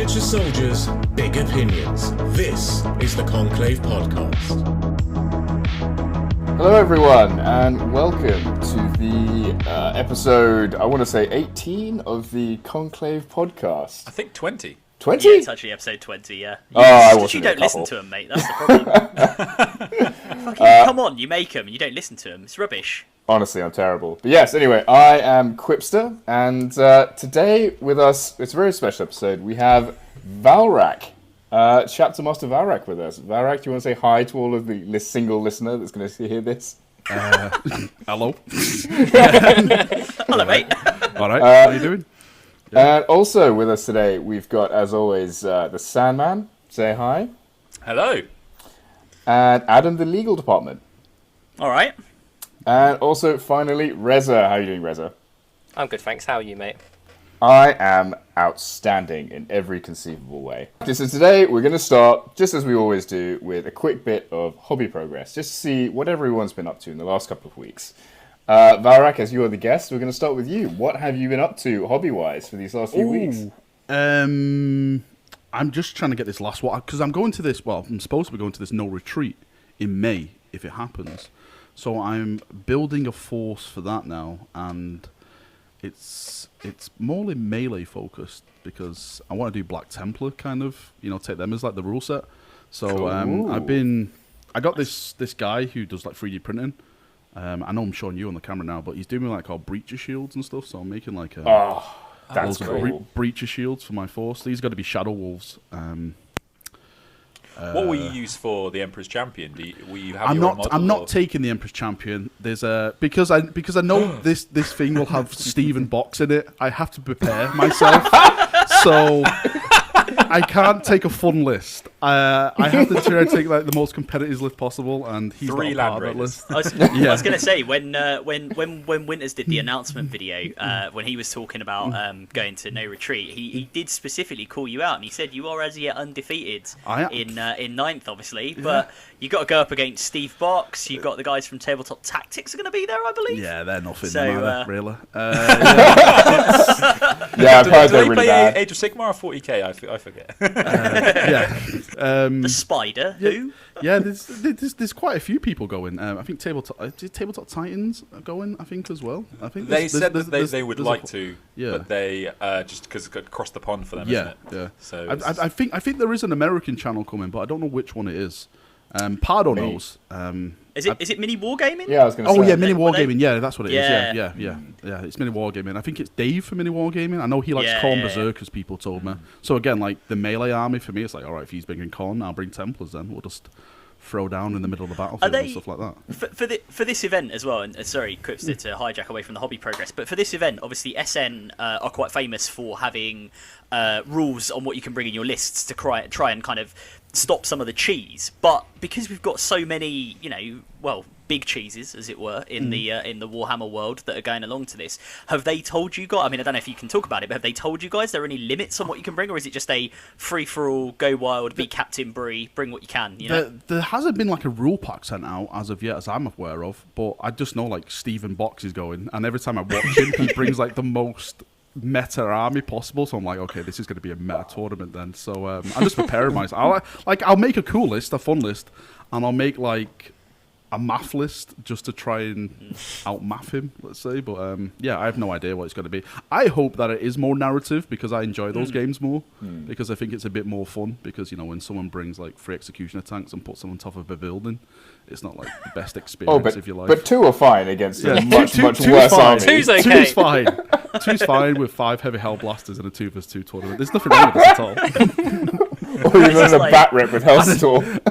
Miniature soldiers, big opinions. This is the Conclave Podcast. Hello everyone, and welcome to the episode, I want to say 18 of the Conclave Podcast. I think 20. 20? Yeah, it's actually episode 20, yeah. You don't listen to them, mate. That's the problem. Come on, you make them and you don't listen to them. It's rubbish. Honestly, I'm terrible. But yes, anyway, I am Quipster, and today with us, it's a very special episode, we have Valrak, Chapter Master Valrak with us. Valrak, do you want to say hi to all of the single listener that's going to hear this? Hello. Hello, mate. All right, how are you doing? And also with us today, we've got, as always, the Sandman. Say hi. Hello. And Adam, the legal department. All right. And also, finally, Reza. How are you doing, Reza? I'm good, thanks. How are you, mate? I am outstanding in every conceivable way. So today, we're going to start, just as we always do, with a quick bit of hobby progress, just to see what everyone's been up to in the last couple of weeks. Valrak, as you are the guest, we're going to start with you. What have you been up to, hobby-wise, for these last few weeks? I'm just trying to get this last one, because I'm going to this, I'm supposed to be going to this no retreat in May, if it happens. So I'm building a force for that now, and it's more melee focused, because I want to do Black Templar, kind of, take them as like the rule set. So cool. I got this guy who does like 3D printing. I know I'm showing you on the camera now, but he's doing like our breacher shields and stuff. So I'm making like that's cool. Breacher shields for my force. These got to be Shadow Wolves. What will you use for the Emperor's Champion? Will you have I'm not taking the Emperor's Champion. There's because I know this thing will have Stephen Box in it. I have to prepare myself, so I can't take a fun list. I have to try and take like the most competitive list possible, and he's not a part of that list. I was going to say when Winters did the announcement video, when he was talking about going to no retreat, he did specifically call you out, and he said you are as yet undefeated in ninth, obviously, but you got to go up against Steve Box. You got the guys from Tabletop Tactics are going to be there, I believe. Yeah, they're nothing. So, really. I've heard do they're they really play bad. Age of Sigmar or 40k? I forget. The Spider, who? Yeah, there's quite a few people going. I think Tabletop Titans are going. I think as well. I think They said that they would like to, yeah. but they just because it's across the pond for them, yeah, isn't it? yeah. So I think there is an American channel coming, but I don't know which one it is. Pardo knows. Is it Mini Wargaming? Yeah, I was going to say. Oh yeah, Mini Wargaming. Yeah, that's what it is. Yeah. Yeah. It's Mini Wargaming. I think it's Dave for Mini Wargaming. I know he likes Khorne Berserkers. People told me. So again, like the melee army for me, it's like, all right, if he's bringing Khorne, I'll bring Templars. Then we'll just throw down in the middle of the battlefield and stuff like that. For this event as well, and sorry, Quipster, to hijack away from the hobby progress, but for this event, obviously SN are quite famous for having rules on what you can bring in your lists to try and kind of stop some of the cheese. But because we've got so many, big cheeses, as it were, in the Warhammer world that are going along to this, have they told you guys? I mean, I don't know if you can talk about it, but have they told you guys there are any limits on what you can bring, or is it just a free for all, go wild, be Captain Bree, bring what you can? There hasn't been like a rule pack sent out as of yet, as I'm aware of. But I just know like Stephen Box is going, and every time I watch him, he brings like the most meta army possible. So I'm like, okay, this is going to be a meta tournament then. So I'm just preparing myself. I'll make a cool list, a fun list, and I'll make like a math list just to try and out-math him, let's say. But I have no idea what it's going to be. I hope that it is more narrative, because I enjoy those games more, because I think it's a bit more fun, because, when someone brings like 3 executioner tanks and puts them on top of a building, it's not like the best experience, if you like. But 2 are fine against a much worse army. Two's okay. 2's fine. 2's fine with 5 heavy hell blasters and a 2vs2 tournament. There's nothing wrong with this at all. Or even a bat rip with Hellstorm.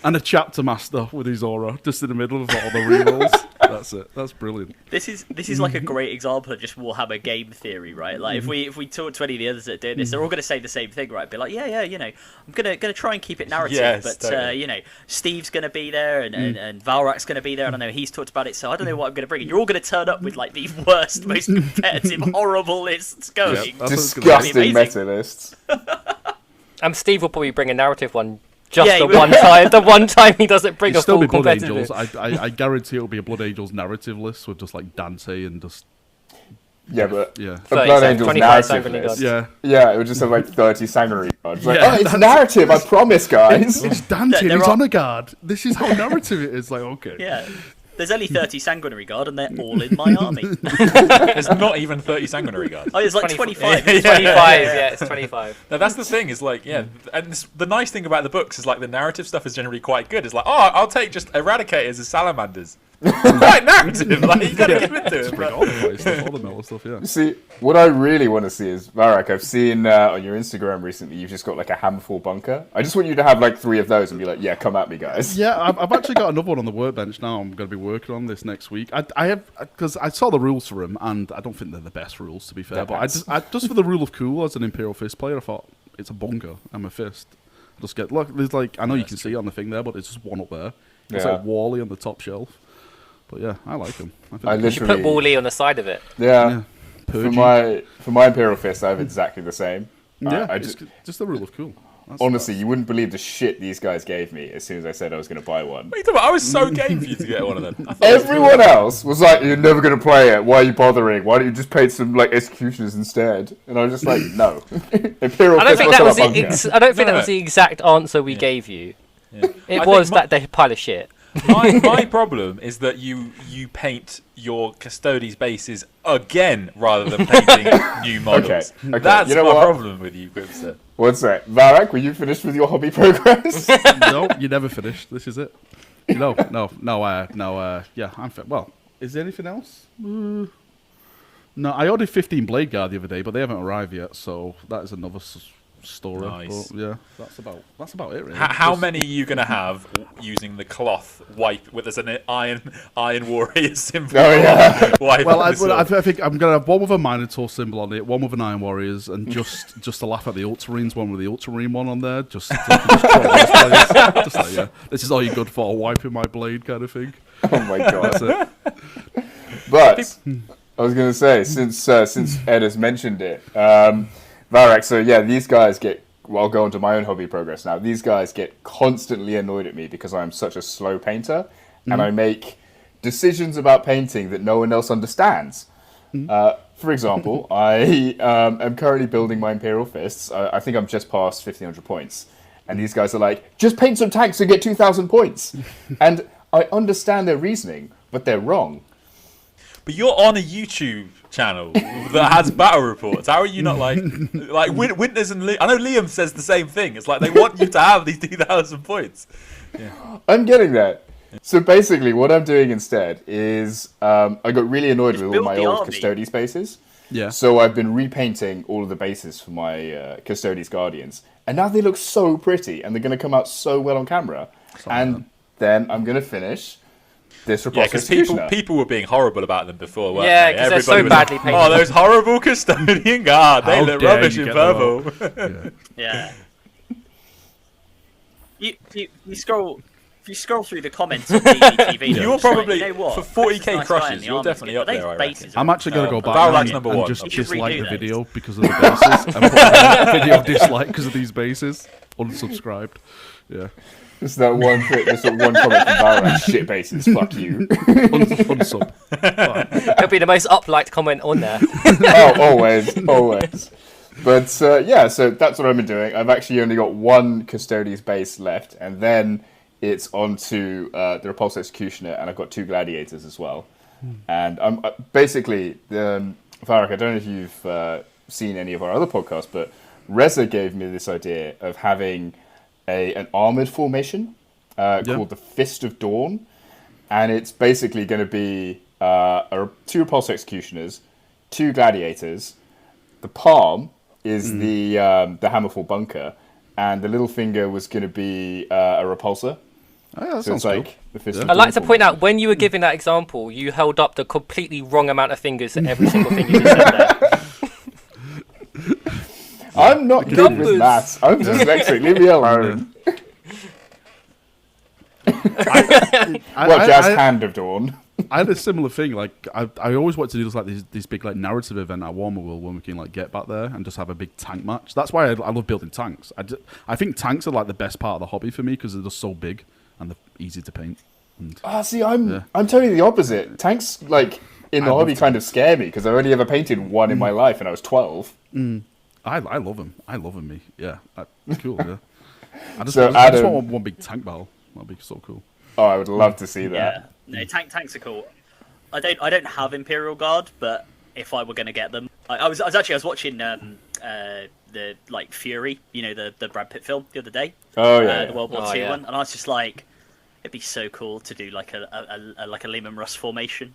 and a chapter master with his aura just in the middle of all the rerolls. That's it. That's brilliant. This is like a great example of just Warhammer game theory, right? Like if we talk to any of the others that do this, they're all going to say the same thing, right? Be like, I'm gonna try and keep it narrative, yes, but totally. Steve's going to be there, and Valrak's going to be there, and I know he's talked about it, so I don't know what I'm going to bring. And you're all going to turn up with like the worst, most competitive, horrible lists going. Yep, disgusting meta lists. Steve will probably bring a narrative one one time. The one time he doesn't bring It'll a still full be Blood competitive. Angels. I guarantee it'll be a Blood Angels narrative list with just like Dante and just Yeah, but Yeah. a 30, Blood Angel's 25 narrative sanguinary list. gods. Yeah. Yeah, it would just have like 30 sanguinary gods. Like, Yeah, oh, it's that's- narrative, I promise, guys. It's Dante. There He's are- on a guard. This is how narrative it is. Like, okay. Yeah. There's only 30 sanguinary guard, and they're all in my army. There's not even 30 sanguinary guards. Oh, there's like 25. 25, yeah, it's 25. Now that's the thing. Is like, yeah, and the nice thing about the books is like the narrative stuff is generally quite good. It's like, oh, I'll take just eradicators as salamanders. It's quite narrative. Like you gotta give it to Bring it. all the fight stuff, all the metal stuff. Yeah. See, what I really want to see is, Valrak, I've seen on your Instagram recently, you've just got like a handful bunker. I just want you to have like 3 of those and be like, yeah, come at me, guys. Yeah, I've actually got another one on the workbench now. I'm going to be working on this next week. I have, because I saw the rules for them, and I don't think they're the best rules, to be fair. But just for the rule of cool as an Imperial Fist player, I thought it's a bunker. I'm a fist. Just get look. There's like I know you can see on the thing there, but it's just one up there. It's like Wally on the top shelf. But yeah, I like them. I You should put Wally on the side of it. Yeah. For Purgy. my Imperial Fist, I have exactly the same. Yeah, I it's just the rule of cool. honestly, you wouldn't believe the shit these guys gave me as soon as I said I was going to buy one. What are you talking about? I was so game for you to get one of them. I thought Everyone else was like, "You're never going to play it. Why are you bothering? Why don't you just paint some like executioners instead?" And I was just like, "No, Imperial I don't Fist think was that not was a bunker." I don't think that No. was the exact answer we gave you. Yeah. It I was think that they pile of shit. my problem is that you paint your Custodes bases again rather than painting new models. Okay, That's you know my what? problem with you, Quipster. What's that? Valrak, were you finished with your hobby progress? No, you never finished. This is it. No. Yeah, I'm fit. Well, is there anything else? No, I ordered 15 Blade Guard the other day, but they haven't arrived yet, so that is another story. Nice. But yeah, that's about it. Really. How Just- many are you going to have using the cloth wipe with an iron warrior symbol? Oh, yeah. Wipe Well, on I the sword? think I'm gonna have one with a Minotaur symbol on it, one with an Iron Warriors, and just to laugh at the Ultramarines, one with the Ultramarine one on there. Just troll those players. Just like, yeah, this is all you're good for, wiping my blade kind of thing. Oh my god! That's it. But I was going to say, since Ed has mentioned it, Valrak. So yeah, these guys get. Well, I'll go on to my own hobby progress now. These guys get constantly annoyed at me because I'm such a slow painter, and I make decisions about painting that no one else understands. For example, I am currently building my Imperial Fists. I think I'm just past 1,500 points, and these guys are like, "Just paint some tanks and get 2,000 points." And I understand their reasoning, but they're wrong. But you're on a YouTube channel that has battle reports. How are you not like Winters and I know Liam says the same thing. It's like they want you to have these 2,000 points. I'm getting that. So basically, what I'm doing instead is I got really annoyed with all build my the old army. Custodes bases. Yeah. So I've been repainting all of the bases for my Custodes Guardians, and now they look so pretty, and they're going to come out so well on camera. And then I'm going to finish this Yeah, Repulsor because Executioner. people were being horrible about them before, weren't Yeah, they? 'cause they're so Everybody was badly like, painted. "Oh, those horrible custodian guard, they How look dare rubbish you in get them purple." Yeah. You scroll. If you scroll through the comments on DDTV, You're it's like, probably, you know what? for 40k This nice guy in crushes, the you're army's definitely good, up but there, those I reckon. bases are I'm actually going to go back Valrak's and, number and one, just of course. dislike You the should redo video because of the bases. And put a video dislike because of these bases. Unsubscribed. Yeah. Just that one comment from Valrak. Shit bases, fuck you. Unsub. It'll be the most up-liked comment on there. Oh, always. But yeah, so that's what I've been doing. I've actually only got one Custodes base left, and then it's on to the Repulsor Executioner, and I've got 2 Gladiators as well. And I'm basically, Valrak, I don't know if you've seen any of our other podcasts, but Rezza gave me this idea of having an armored formation called the Fist of Dawn, and it's basically going to be 2 Repulsor Executioners, 2 Gladiators. The palm is the Hammerfall bunker, and the little finger was going to be a repulsor. Oh, yeah, that So sounds it's like cool. the Fist Yeah. of I'd like Dawn to point out, formation. when you were giving that example, you held up the completely wrong amount of fingers to every single thing you just said there. I'm not good Numbers. with maths. I'm dyslexic. Leave me alone. Well, Jazz Hand of Dawn. I had a similar thing. Like I always wanted to do this big like narrative event at Warhammer World when we can like get back there and just have a big tank match. That's why I love building tanks. I think tanks are like the best part of the hobby for me because they're just so big and they're easy to paint. And See, I'm totally the opposite. Tanks, like, in the hobby kind of scare me because I've only ever painted one in my life, and I was 12. I love him. I love him. Yeah, cool. Yeah. I just Adam, want one big tank battle. That'd be so cool. Oh, I would love to see that. Yeah, no, tanks are cool. I don't have Imperial Guard, but if I were going to get them, I was watching the Fury, the Brad Pitt film the other day. Oh yeah, the World War II one, and I was just like, it'd be so cool to do like a Lehman Russ formation,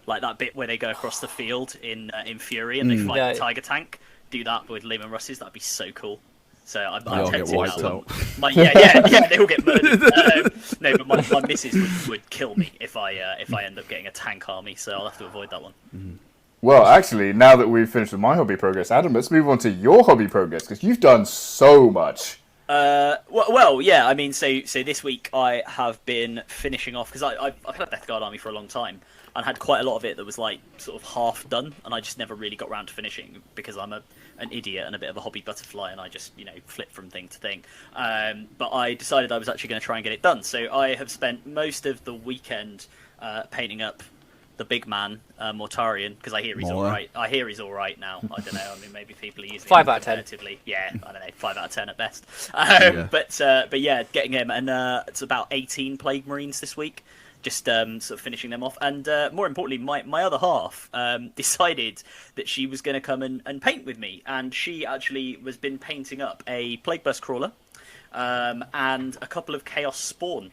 like that bit where they go across the field in Fury and they fight the Tiger tank. Do that with Lehman Russes. That'd be so cool. So I'm tempted now. They all get murdered. No, but my missus would kill me if I end up getting a tank army. So I'll have to avoid that one. Well, actually, now that we've finished with my hobby progress, Adam, let's move on to your hobby progress because you've done so much. Well, yeah. I mean, so this week I have been finishing off because I've had a Death Guard army for a long time and had quite a lot of it that was like sort of half done, and I just never really got around to finishing because I'm an idiot and a bit of a hobby butterfly, and I just flip from thing to thing. But I decided I was actually going to try and get it done, so I have spent most of the weekend painting up the big man, Mortarion, because I hear he's all right. I hear he's all right now. I don't know. I mean, maybe people are using 5 out of 10. Yeah, I don't know, 5 out of 10 at best. But yeah, getting him, and it's about 18 Plague Marines this week. Just sort of finishing them off, and more importantly, my other half decided that she was going to come and paint with me, and she actually was been painting up a Plague Burst Crawler and a couple of Chaos Spawn.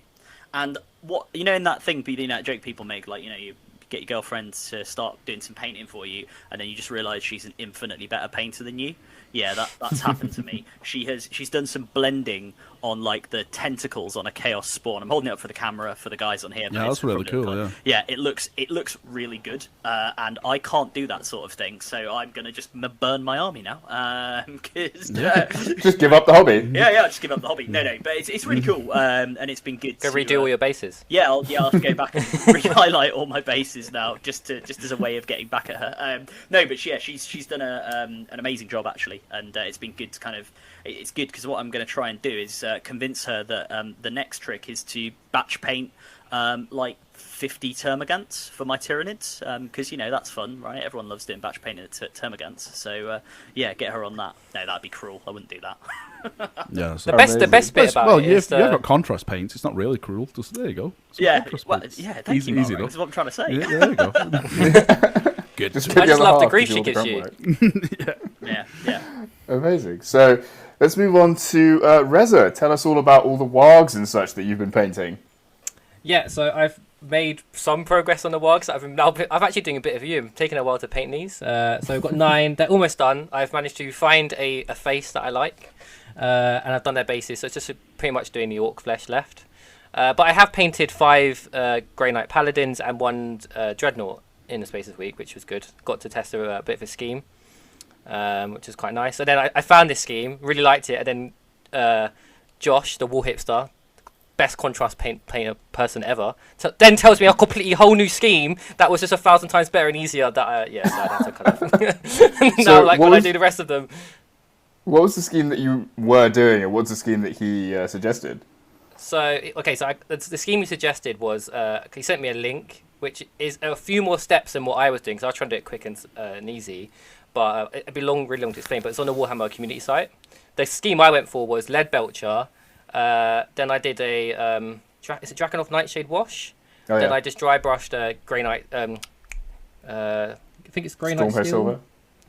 And what in that thing, that joke people make, like you get your girlfriend to start doing some painting for you, and then you just realise she's an infinitely better painter than you. Yeah, that's happened to me. She's done some blending on like the tentacles on a Chaos Spawn. I'm holding it up for the camera for the guys on here. Yeah, that's really cool. Yeah, it looks really good, and I can't do that sort of thing. So I'm gonna just burn my army now. Just give up the hobby. Yeah, just give up the hobby. No, but it's really cool, and it's been good. Go redo all your bases. Yeah, I'll have to go back and re-highlight all my bases now, just as a way of getting back at her. No, but she's done an amazing job actually, and it's been good to it's good because what I'm going to try and do is convince her that the next trick is to batch paint like 50 termagants for my Tyranids, because that's fun, right? Everyone loves doing batch painting termagants. So yeah, get her on that. No, that'd be cruel. I wouldn't do that. Yeah, the best bit about it is you've got contrast paints. It's not really cruel. Just there you go. Thank you, Mark. That's what I'm trying to say. Yeah, there you go. Good. I just love the grief she gives you. Yeah. Amazing. So let's move on to Reza. Tell us all about all the wargs and such that you've been painting. Yeah, so I've made some progress on the wargs. I'm actually doing a bit of you. I'm taking a while to paint these. So I've got 9. They're almost done. I've managed to find a face that I like, and I've done their bases. So it's just pretty much doing the orc flesh left. But I have painted 5 Grey Knight Paladins and 1 Dreadnought in the space of a week, which was good. Got to test a bit of a scheme, which is quite nice. And then I found this scheme, really liked it, and then Josh, the War Hipster, best contrast painter person ever, then tells me a completely whole new scheme that was just 1,000 times better and easier. That so I had to kind of now when I do the rest of them. What was the scheme that you were doing, and what's the scheme that he suggested? So the scheme he suggested was he sent me a link, which is a few more steps than what I was doing. So I was trying to do it quick and easy, but it'd be really long to explain. But it's on the Warhammer community site. The scheme I went for was Lead Belcher. Then I did a is it Drakenhof Nightshade Wash. Then I just dry brushed a Grey Knight. I think it's Grey Knight Steel. Silver.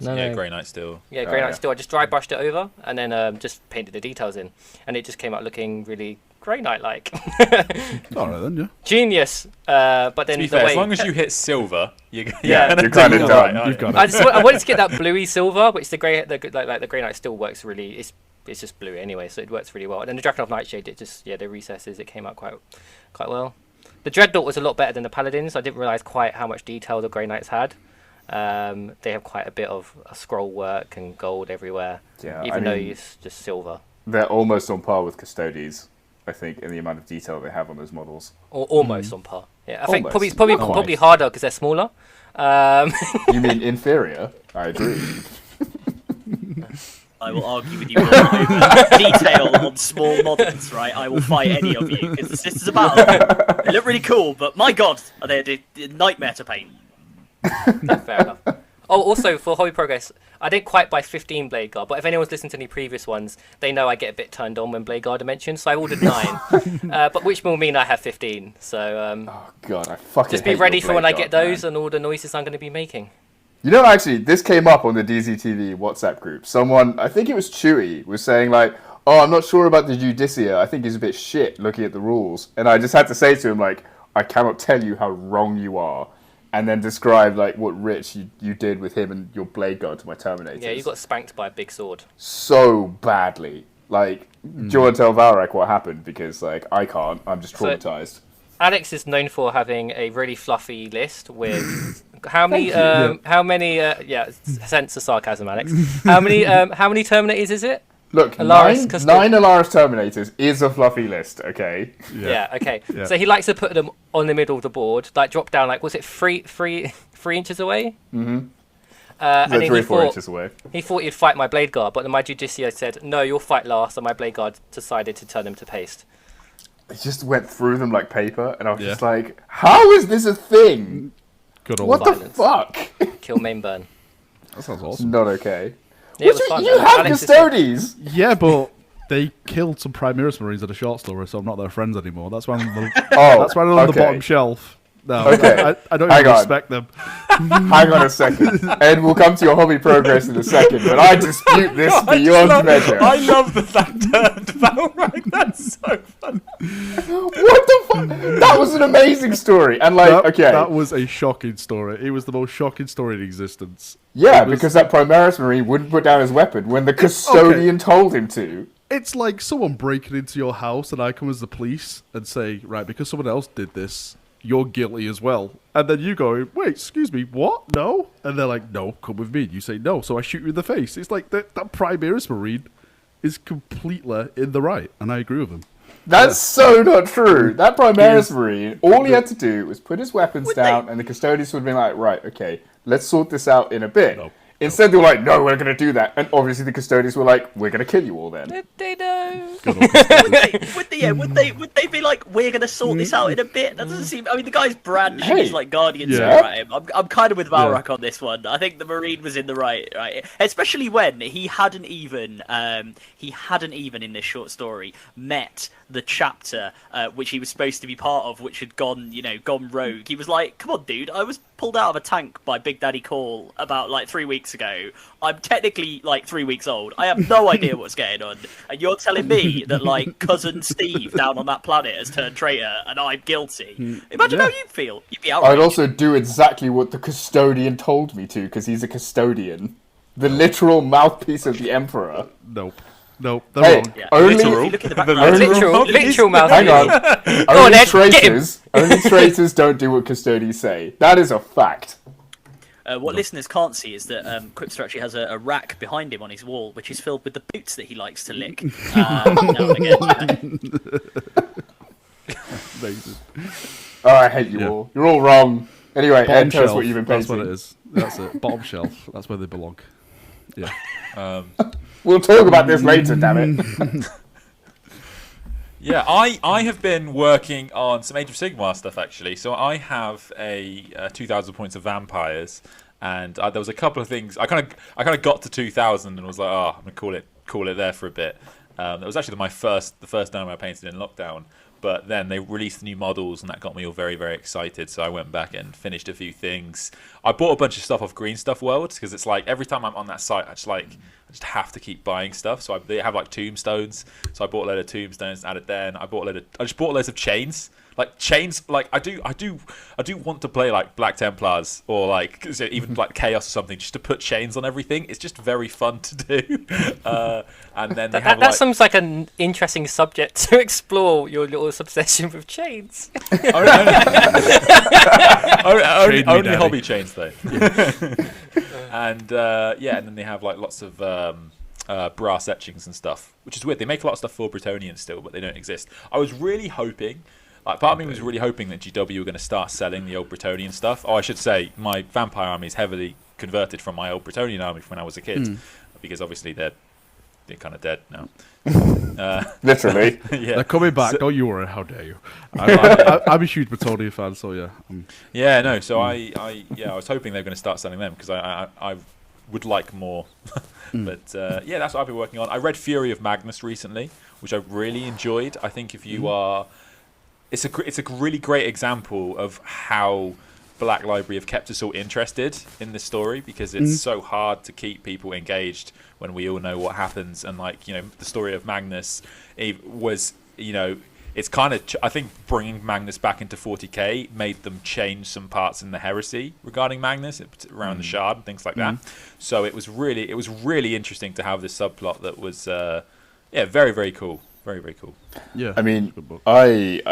No. Grey Knight Steel. Yeah, Grey Knight Steel. I just dry brushed it over and then just painted the details in, and it just came out looking really Grey Knight like. All right then, yeah. Genius. But then To be fair, as long as you hit silver, you're kind of done. You've got it. I wanted to get that bluey silver, which the Grey Knight still works really. It's just blue anyway, so it works really well. And then the Drakenhof Nightshade, it just the recesses, it came out quite well. The Dreadnought was a lot better than the Paladins. I didn't realise quite how much detail the Grey Knights had. They have quite a bit of scroll work and gold everywhere, even though it's just silver. They're almost on par with Custodes, I think, in the amount of detail they have on those models. Or almost on par. Yeah, I think probably harder because they're smaller. You mean inferior? I agree. I will argue with you all over detail on small models, right? I will fight any of you, because the Sisters of Battle, they look really cool, but my god, are they a nightmare to paint. Fair enough. Oh, also for Hobby Progress, I didn't quite buy 15 Blade Guard, but if anyone's listened to any previous ones, they know I get a bit turned on when Blade Guard are mentioned, so I ordered 9. But which will mean I have 15. So Oh god, I fucking just be hate ready your for when I Blade get Guard, those man. and all the noises I'm going to be making. You know, actually, this came up on the DZTV WhatsApp group. Someone, I think it was Chewy, was saying like, "Oh, I'm not sure about the Judicia. I think he's a bit shit looking at the rules." And I just had to say to him like, "I cannot tell you how wrong you are." And then describe like what Rich you did with him and your Blade Guard to my Terminators. Yeah, you got spanked by a big sword. So badly. Like, do you want to tell Valrak what happened? Because like I can't. I'm just traumatized. Alex is known for having a really fluffy list with how many sense of sarcasm, Alex. How many Terminators is it? Look, Alaris nine Alaris Terminators is a fluffy list, okay? Yeah, okay. Yeah. So he likes to put them on the middle of the board, like drop down, like, was it 3 inches away? Mm-hmm. And So then 3 or 4 inches away. He thought he'd fight my Blade Guard, but then my Judicia said, no, you'll fight last, and my Blade Guard decided to turn them to paste. I just went through them like paper, and I was Yeah. just like, how is this a thing? Good old What violence. the fuck? Kill, main, burn. That sounds It's awesome. not okay. Yeah, it was fun. You have Alex is- custodies! Yeah, but they killed some Primarchs Marines at a short story, so I'm not their friends anymore. That's why I'm on the, Oh, that's why they're on the okay. bottom shelf. No, Okay. I don't Hang even on. respect them. Hang on a second. Ed, we'll come to your hobby progress in a second, but I dispute this I just beyond love- measure. I love that turned Valrak. That's so funny. What the fuck? That was an amazing story. And like, That, okay. that was a shocking story. It was the most shocking story in existence. Yeah, It was- because that Primaris Marine wouldn't put down his weapon when the custodian told him to. It's like someone breaking into your house and I come as the police and say, right, because someone else did this, you're guilty as well. And then you go, wait, excuse me, what? No? And they're like, no, come with me. And you say no, so I shoot you in the face. It's like that Primaris Marine is completely in the right, and I agree with him. That's so not true. That Primaris Marine, all he had to do was put his weapons down, and the custodians would have been like, right, okay, let's sort this out in a bit. No. Instead, they were like, no, we're going to do that. And obviously, the custodians were like, we're going to kill you all then. Did they know? Would they be like, we're gonna sort this out in a bit? That doesn't seem. I mean, the guy's brandishing Hey. his like guardian Yeah. sword at him. I'm kind of with Valrak on this one. I think the Marine was in the right, especially when he hadn't even in this short story met the chapter which he was supposed to be part of, which had gone rogue. He was like, come on, dude, I was pulled out of a tank by Big Daddy Call about like 3 weeks ago. I'm technically like 3 weeks old. I have no idea what's going on, and you're telling me that like cousin Steve down on that planet has turned traitor and I'm guilty. Imagine how you'd feel. You'd be outraged. I'd also do exactly what the custodian told me to, because he's a custodian. The literal mouthpiece of the Emperor. Nope. They're Hey, wrong. Yeah. only... If you look in the background, Literal mouth. Hang on. on, Only Ed, get him. only traitors don't do what custodians say. That is a fact. what listeners can't see is that Quipster actually has a rack behind him on his wall, which is filled with the boots that he likes to lick. Now and again. Amazing. Oh, I hate you Yeah. all. You're all wrong. Anyway, Bottom Ed, tell us shelf. what you've been That's painting. what it is. That's it. Bottom shelf. That's where they belong. Yeah. We'll talk about this later, damn it. Yeah, I have been working on some Age of Sigmar stuff actually. So I have a 2,000 points of vampires, and there was a couple of things. I kind of got to 2,000 and was like, oh, I'm gonna call it there for a bit. That was actually the first dome I painted in lockdown. But then they released the new models, and that got me all very, very excited. So I went back and finished a few things. I bought a bunch of stuff off Green Stuff World, because it's like every time I'm on that site, I just have to keep buying stuff. So they have like tombstones. So I bought a load of tombstones, added then. I just bought loads of chains. Like chains, like I do want to play like Black Templars or like even like Chaos or something, just to put chains on everything. It's just very fun to do. And then they have That seems like an interesting subject to explore, your little obsession with chains. only hobby chains though. And and then they have like lots of brass etchings and stuff, which is weird. They make a lot of stuff for Bretonians still, but they don't exist. I was really hoping. Like, part of me was really hoping that GW were going to start selling the old Bretonian stuff. Oh, I should say, my vampire army is heavily converted from my old Bretonian army from when I was a kid, because obviously they're kind of dead now. Literally. Yeah. They're coming back. Don't you worry. How dare you? I'm a huge Bretonnia fan, so yeah. Yeah, no. So I was hoping they were going to start selling them because I would like more. But yeah, that's what I've been working on. I read Fury of Magnus recently, which I really enjoyed. I think if you are, it's a really great example of how Black Library have kept us all interested in this story, because it's so hard to keep people engaged when we all know what happens. And like, you know, the story of Magnus was, you know, it's kind of, I think bringing Magnus back into 40k made them change some parts in the heresy regarding Magnus around the Shard and things like that. So it was really interesting to have this subplot that was very, very cool. Very, very cool. Yeah. I mean, I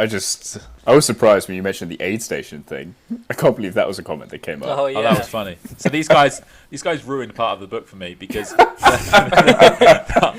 was surprised when you mentioned the aid station thing. I can't believe that was a comment that came up. Oh yeah. Oh, that was funny. So these guys ruined part of the book for me because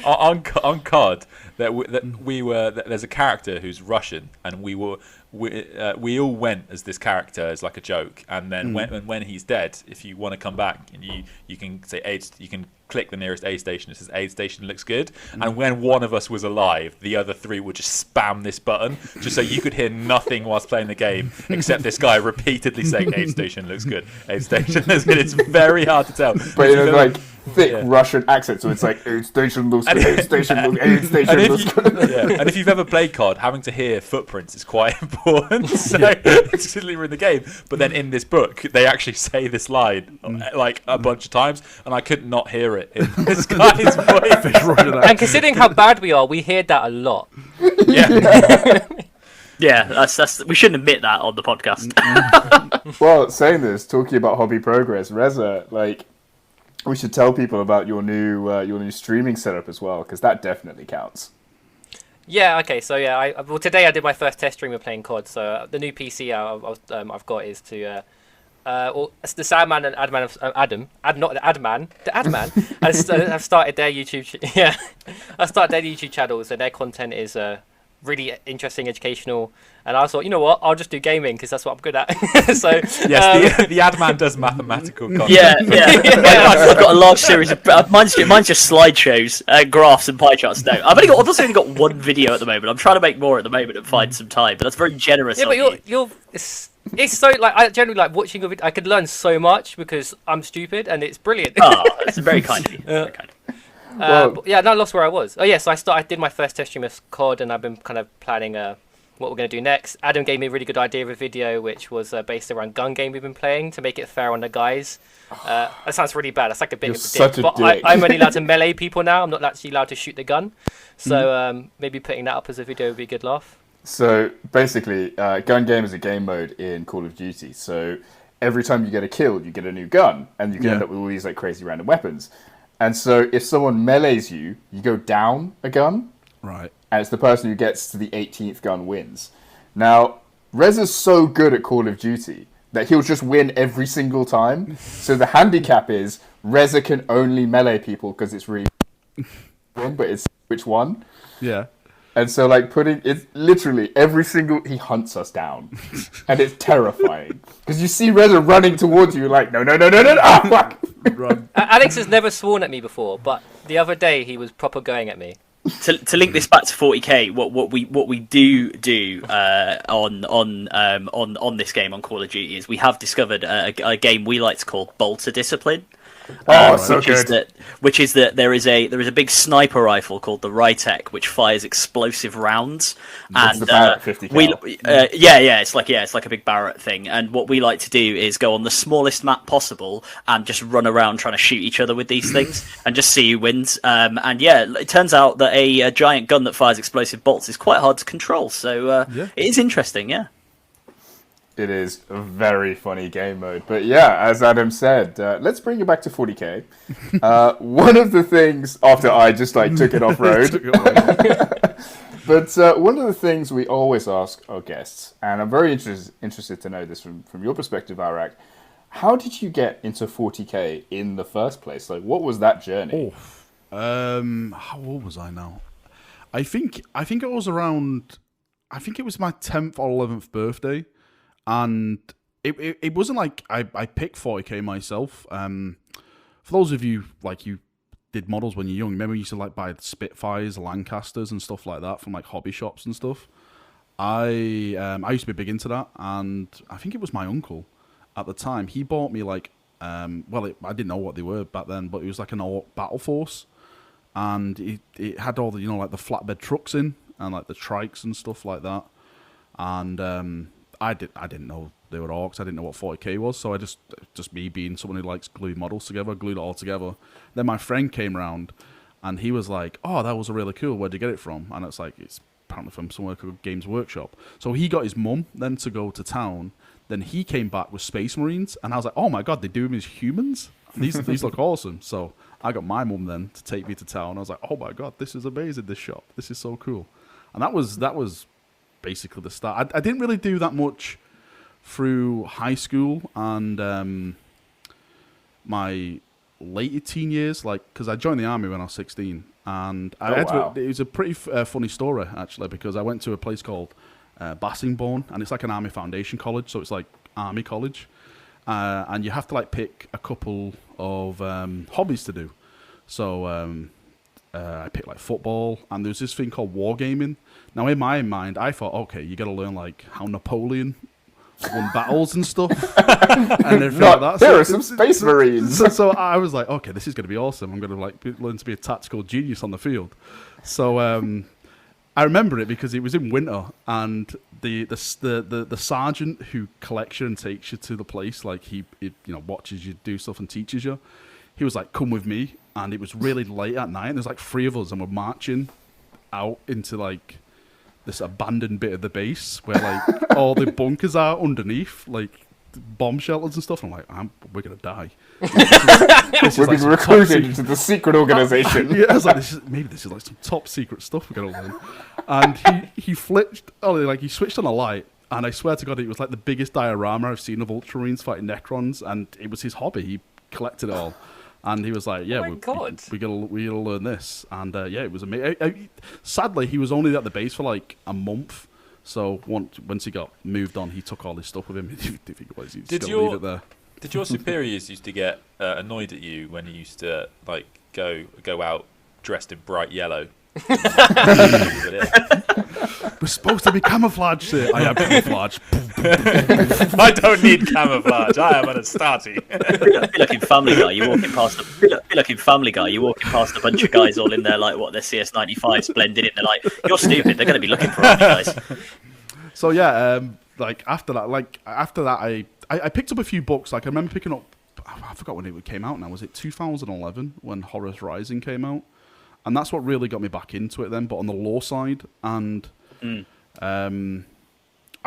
on COD there's a character who's Russian, and we all went as this character as like a joke, and then when he's dead, if you want to come back, and you can say aid, you can click the nearest aid station. It says aid station looks good, and when one of us was alive, the other three would just spam this button just so you could hear nothing whilst playing the game except this guy repeatedly saying aid station looks good, aid station looks good. It's very hard to tell, But in a like thick Russian accent, so it's like aid station looks good, aid station looks good. Yeah. And if you've ever played COD, having to hear footprints is quite important. So particularly in the game. But then in this book, they actually say this line like a bunch of times, and I could not hear it in this guy's voice. And considering how bad we are, we hear that a lot. Yeah. Yeah, that's we shouldn't admit that on the podcast. Well, saying this, talking about hobby progress, Reza, like, we should tell people about your new streaming setup as well, because that definitely counts. Yeah. Okay. So yeah, well today I did my first test stream of playing COD. So the new PC I've got is to it's the Sandman and Adman. I've started their YouTube. I started their YouTube channels, and their content is really interesting, educational. And I thought, you know what, I'll just do gaming because that's what I'm good at. So yes, the Adman does mathematical content. Yeah. I've got a large series of mine's just slideshows, graphs, and pie charts. No, I've also only got one video at the moment. I'm trying to make more at the moment and find some time, but that's very generous. Yeah, but you're it's so like I generally like watching a video. I could learn so much because I'm stupid, and it's brilliant. Oh, it's very kind of you. Very kind. But yeah, no, I lost where I was. Oh yes, I did my first test stream of COD, and I've been kind of planning what we're going to do next. Adam gave me a really good idea of a video, which was based around gun game we've been playing to make it fair on the guys. That sounds really bad. That's like a bit of a dick. But I'm only allowed to melee people now. I'm not actually allowed to shoot the gun. So maybe putting that up as a video would be a good laugh. So basically, gun game is a game mode in Call of Duty. So every time you get a kill, you get a new gun, and you can end up with all these like crazy random weapons. And so if someone melees you, you go down a gun. Right. And it's the person who gets to the 18th gun wins. Now, Rezza's so good at Call of Duty that he'll just win every single time. So the handicap is Rezza can only melee people because it's really but it's which one. Yeah. And so, like, it's literally every single... He hunts us down. And it's terrifying. Because you see Rezza running towards you, like, no, ah, fuck! Run. Alex has never sworn at me before, but the other day he was proper going at me. To link this back to 40k, what we do on this game on Call of Duty is we have discovered a game we like to call Bolter Discipline. So good. Which is that there is a big sniper rifle called the Rytek which fires explosive rounds, It's and the Valrak 50 cal. it's like a big Barrett thing. And what we like to do is go on the smallest map possible and just run around trying to shoot each other with these things and just see who wins. And yeah, it turns out that a giant gun that fires explosive bolts is quite hard to control. So it is interesting, yeah. It is a very funny game mode. But yeah, as Adam said, let's bring it back to 40k. One of the things, after I just like took it off-road, but one of the things we always ask our guests, and I'm very interested to know this from your perspective, Valrak, how did you get into 40k in the first place? Like, what was that journey? How old was I now? I think it was around... I think it was my 10th or 11th birthday. And it wasn't like I picked 40k myself. For those of you like you did models when you're young. Remember, you used to like buy Spitfires, Lancasters, and stuff like that from like hobby shops and stuff. I used to be big into that, and I think it was my uncle at the time. He bought me like I didn't know what they were back then, but it was like an Orc Battle Force, and it had all the like the flatbed trucks in and like the trikes and stuff like that. And I didn't know they were orcs. I didn't know what 40k was, so I just me being someone who likes gluing models together, glued it all together. Then my friend came round, and he was like, "Oh, that was really cool. Where'd you get it from?" And it's like, it's apparently from somewhere called Games Workshop. So he got his mum then to go to town. Then he came back with Space Marines, and I was like, "Oh my god, they do them as humans. These look awesome." So I got my mum then to take me to town. I was like, "Oh my god, this is amazing. This shop, this is so cool." And that was basically the start. I didn't really do that much through high school and my later teen years, like because I joined the army when I was 16, and it was a pretty funny story actually, because I went to a place called Bassingbourne, and it's like an army foundation college, so it's like army college, and you have to like pick a couple of hobbies to do. So I picked like football, and there's this thing called wargaming. Now in my mind, I thought, okay, you got to learn like how Napoleon won battles and stuff, and everything like that. There are some Space Marines. So I was like, okay, this is going to be awesome. I'm going to like learn to be a tactical genius on the field. So I remember it because it was in winter, and the sergeant who collects you and takes you to the place, like he watches you do stuff and teaches you. He was like, "Come with me," and it was really late at night. And there's like 3 of us, and we're marching out into like this abandoned bit of the base where like all the bunkers are underneath, like bomb shelters and stuff. I'm like, we're gonna die. We're being recruited into the secret organization. Yeah, I was like, this is like some top secret stuff we're gonna learn. And he switched on a light, and I swear to God, it was like the biggest diorama I've seen of Ultramarines fighting Necrons, and it was his hobby. He collected it all. And he was like, "Yeah, we gotta learn this." And it was amazing. Sadly, he was only at the base for like a month. So once he got moved on, he took all his stuff with him. He'd still leave it there. Did your superiors used to get annoyed at you when you used to like go out dressed in bright yellow? We're supposed to be camouflage, sir. I am camouflage. I don't need camouflage. I am an Astarte. Be like in Family Guy, you're walking past a bunch of guys all in there like their CS95s blended in. They're like, "You're stupid. They're going to be looking for army guys." So yeah, after that, I picked up a few books. Like I remember picking up, I forgot when it came out now. Was it 2011 when Horus Rising came out? And that's what really got me back into it then, but on the lore side. And I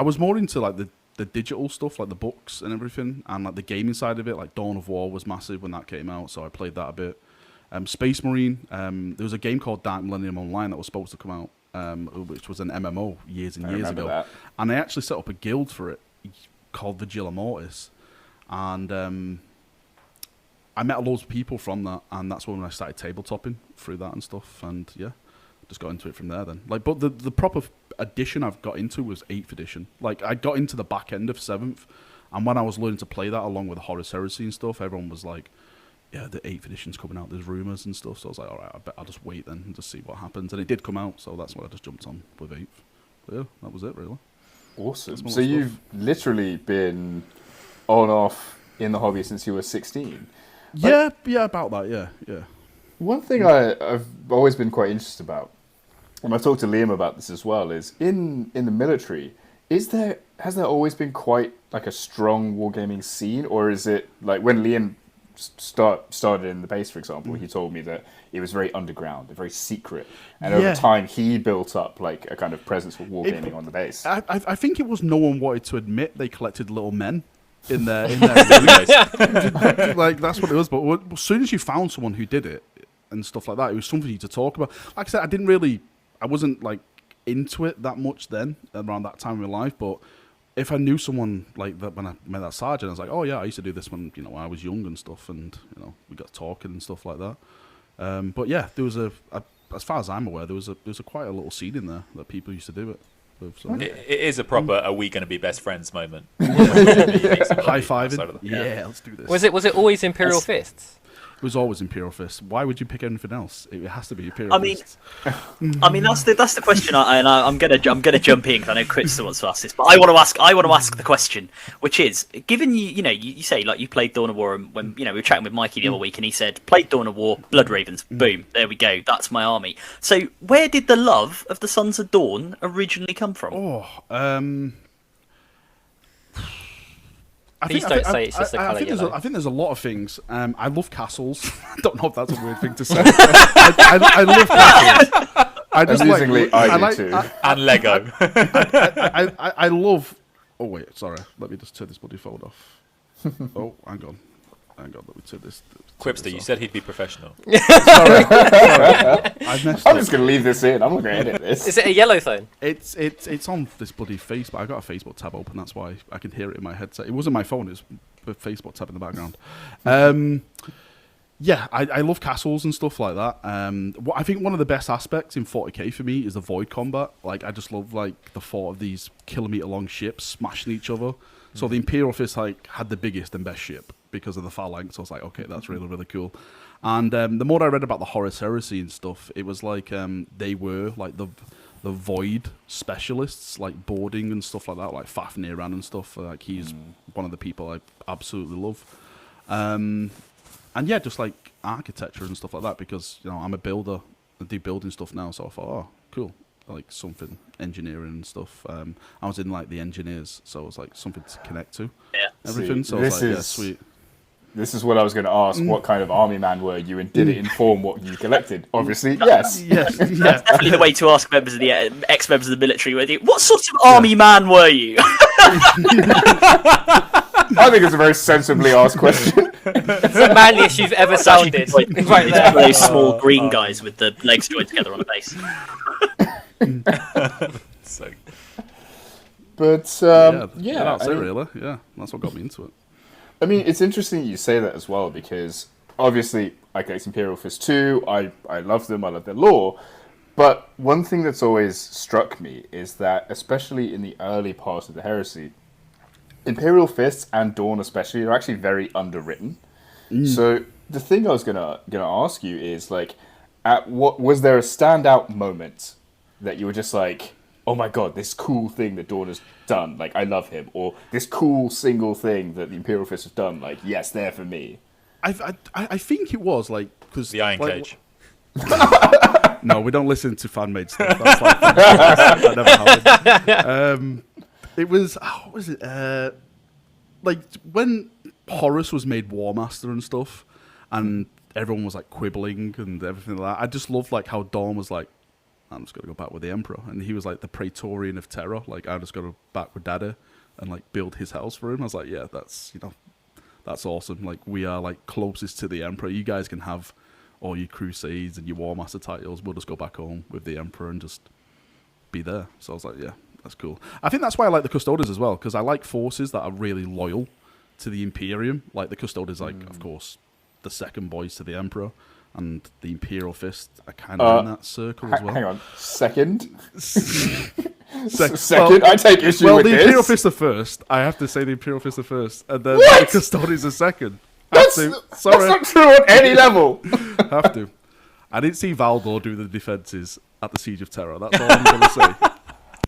was more into like the digital stuff, like the books and everything, and like the gaming side of it. Like Dawn of War was massive when that came out, so I played that a bit. Space Marine, there was a game called Dark Millennium Online that was supposed to come out, which was an MMO years and years ago. That. And I actually set up a guild for it called Vigila Mortis. And I met loads of people from that, and that's when I started tabletopping through that and stuff, and yeah, just got into it from there then. Like, but the proper edition I've got into was 8th edition. Like, I got into the back end of 7th, and when I was learning to play that along with the Horus Heresy and stuff, everyone was like, yeah, the 8th edition's coming out, there's rumours and stuff, so I was like, alright, I bet I'll just wait then and just see what happens, and it did come out, so that's what I just jumped on with 8th. But yeah, that was it, really. Awesome. So you've literally been on off in the hobby since you were 16? Yeah, about that, yeah. One thing I've always been quite interested about, and I've talked to Liam about this as well, is in the military, has there always been quite like a strong wargaming scene, or is it like when Liam started in the base, for example, he told me that it was very underground, very secret, and over time he built up like a kind of presence for wargaming on the base. I think it was no one wanted to admit they collected little men in their like that's what it was. But as soon as you found someone who did it and stuff like that, it was something you to talk about. Like I said, I wasn't like into it that much then around that time in my life. But if I knew someone like that when I met that sergeant, I was like, oh yeah, I used to do this when I was young and stuff, and we got talking and stuff like that. But yeah, there was as far as I'm aware, there was quite a little scene in there that people used to do it. It is a proper "are we going to be best friends" moment. High fiving. Yeah, let's do this. Was it always Imperial Fists? It was always Imperial Fists. Why would you pick anything else? It has to be Imperial Fists. I mean that's the question. I'm gonna jump in because I know Quipster wants to ask this, but I want to ask the question, which is, given you say like you played Dawn of War, and when we were chatting with Mikey the other week, and he said played Dawn of War, Blood Ravens, boom, there we go, that's my army. So where did the love of the Sons of Dawn originally come from? Please don't say it's just the colour yellow. I think there's a lot of things. I love castles. I don't know if that's a weird thing to say. I love castles. Amusingly, I do too. And Lego. I love... Oh, wait, sorry. Let me just turn this bloody phone off. Oh, hang on. Let me turn this... Quipster, you said he'd be professional. Sorry. I messed I'm up. just going to leave this in. I'm not going to edit this. Is it a yellow phone? It's on this bloody Facebook. I got a Facebook tab open. That's why I can hear it in my headset. It wasn't my phone. It was a Facebook tab in the background. Yeah, I love castles and stuff like that. I think one of the best aspects in 40k for me is the void combat. Like, I just love like the thought of these kilometer-long ships smashing each other. So the Imperial Fists had the biggest and best ship because of the phalanx. I was like, okay, that's really, really cool. And the more I read about the Horus Heresy and stuff, it was like they were like the void specialists, like boarding and stuff like that, like Fafnir and stuff. Like he's one of the people I absolutely love. And yeah, just like architecture and stuff like that, because I'm a builder. I do building stuff now, so I thought, oh, cool. Like something engineering and stuff. I was in like the engineers, so it was like something to connect to. Yeah. Everything. So I was like, yeah, sweet. This is what I was going to ask. What kind of army man were you, and did it inform what you collected? Obviously, yes. Yes. That's definitely the way to ask members of the ex-members of the military. What sort of army man were you? I think it's a very sensibly asked question. It's the manliest you've ever sounded. Right there. Those small green guys with the legs joined together on a base. So, but yeah, that's it really. Yeah, that's what got me into it. I mean, it's interesting you say that as well, because obviously I collect Imperial Fists too. I love them. I love their lore. But one thing that's always struck me is that, especially in the early part of the heresy, Imperial Fists and Dawn especially are actually very underwritten. So the thing I was gonna ask you is, like, was there a standout moment that you were just like, oh my god, this cool thing that Dawn has done, like, I love him, or this cool single thing that the Imperial Fists have done, like, yes, they're for me? I think it was like, because the Iron Cage. No, we don't listen to fan-made stuff. That's like that never happened. It was, what was it? Like when Horus was made War Master and stuff, and everyone was like quibbling and everything like that. I just loved like how Dawn was like, I'm just gonna go back with the Emperor, and he was like the Praetorian of Terror. Like, I'm just gonna go back with Dada and like build his house for him. I was like, yeah, that's that's awesome. Like, we are like closest to the Emperor. You guys can have all your Crusades and your War Master titles. We'll just go back home with the Emperor and just be there. So I was like, yeah, that's cool. I think that's why I like the Custodes as well, because I like forces that are really loyal to the Imperium. Like, the Custodes, like, of course, the second boys to the Emperor, and the Imperial Fist are kind of in that circle as well. Hang on, second? Second? I take issue with this. Well, the Imperial Fist are first. I have to say the Imperial Fist are first, and then the Custodes are second. That's not true on any level. Have to. I didn't see Valdor do the defences at the Siege of Terror. That's all I'm going to say.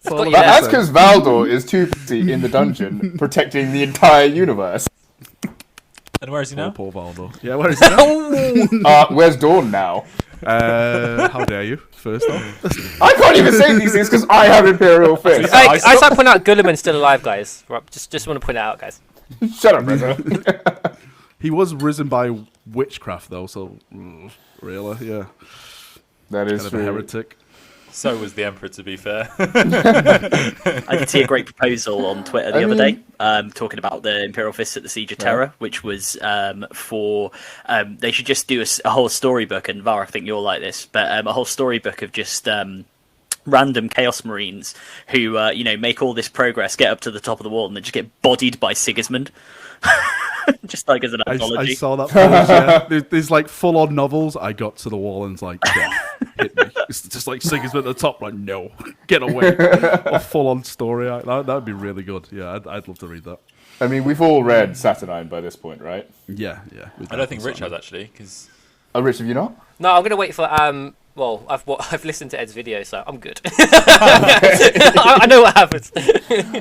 That's because Valdor is too busy in the dungeon protecting the entire universe. And where is he now? Poor Valdor. Yeah, where is he now? Where's Dawn now? How dare you? First off. I can't even say these things because I have Imperial Fists. I start pointing out Guilliman's still alive, guys. Right, just want to point it out, guys. Shut up, Reza. He was risen by witchcraft, though, so really, yeah. That is kind true. Of a heretic. So was the Emperor, to be fair. I did see a great proposal on Twitter the other day, talking about the Imperial Fists at the Siege of Terror, which was for they should just do a whole storybook, and Var, I think you'll like this, but a whole storybook of just random Chaos Marines who make all this progress, get up to the top of the wall, and then just get bodied by Sigismund. Just like as an anthology. I saw that. Yeah. There's like full-on novels. I got to the wall and it's like, death hit me. It's just like Sigismund at the top. Like, no, get away. A full-on story. That would be really good. Yeah, I'd love to read that. I mean, we've all read Saturnine by this point, right? Yeah. I don't think Rich has actually, because Oh, Rich, have you not? No, I'm gonna wait for Well, I've listened to Ed's video, so I'm good. I know what happens.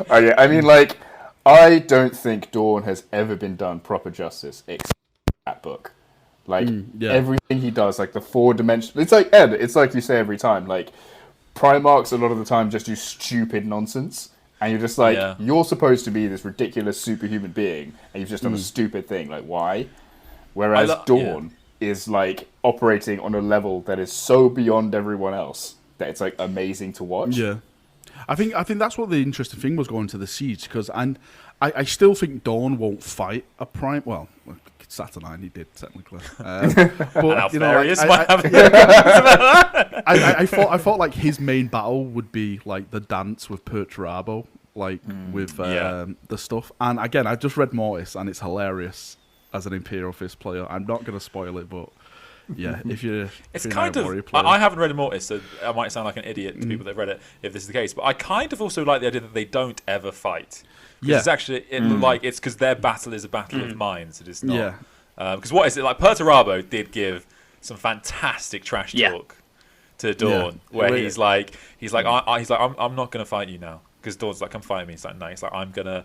Oh, yeah. I mean, like, I don't think Dawn has ever been done proper justice except that book. Like, everything he does, like the 4-dimensional... It's like, Ed, it's like you say every time, like, Primarchs a lot of the time just do stupid nonsense, and you're just like, you're supposed to be this ridiculous superhuman being, and you've just done a stupid thing. Like, why? Whereas Dawn is, like, operating on a level that is so beyond everyone else that it's, like, amazing to watch. Yeah. I think that's what the interesting thing was going to the siege, because I still think Dawn won't fight a Prime... Well, Saturnine he did technically, but you know, I thought like his main battle would be like the dance with Perturabo, like with the stuff. And again, I just read Mortis, and it's hilarious as an Imperial Fist player. I'm not going to spoil it, but yeah, if you're kind of. I haven't read Mortis, so I might sound like an idiot to people that have read it if this is the case. But I kind of also like the idea that they don't ever fight. Yeah, it's actually like it's because their battle is a battle of minds. It is not. Yeah. Because what is it like? Perturabo did give some fantastic trash talk to Dawn, where he's like, I'm not gonna fight you now, because Dawn's like, come fight me. He's like, no. He's like, I'm gonna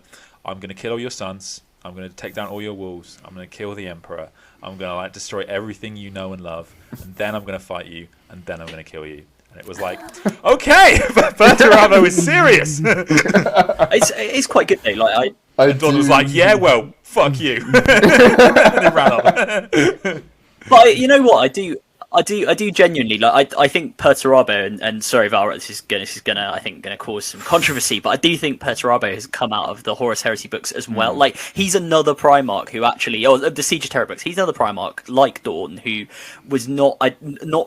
kill all your sons. I'm gonna take down all your walls. I'm gonna kill the Emperor. I'm gonna like destroy everything you know and love, and then I'm gonna fight you, and then I'm gonna kill you. And it was like, okay, Perturabo is serious. It's quite good though. Like and Dawn was like, yeah, well, fuck you. And then ran on. But you know what? I do genuinely like. I think Perturabo and sorry, Valraks, this is gonna I think gonna cause some controversy, but I do think Perturabo has come out of the Horus Heresy books as well. Like he's another Primarch who actually, the Siege of Terror books, he's another Primarch like Dawn who was not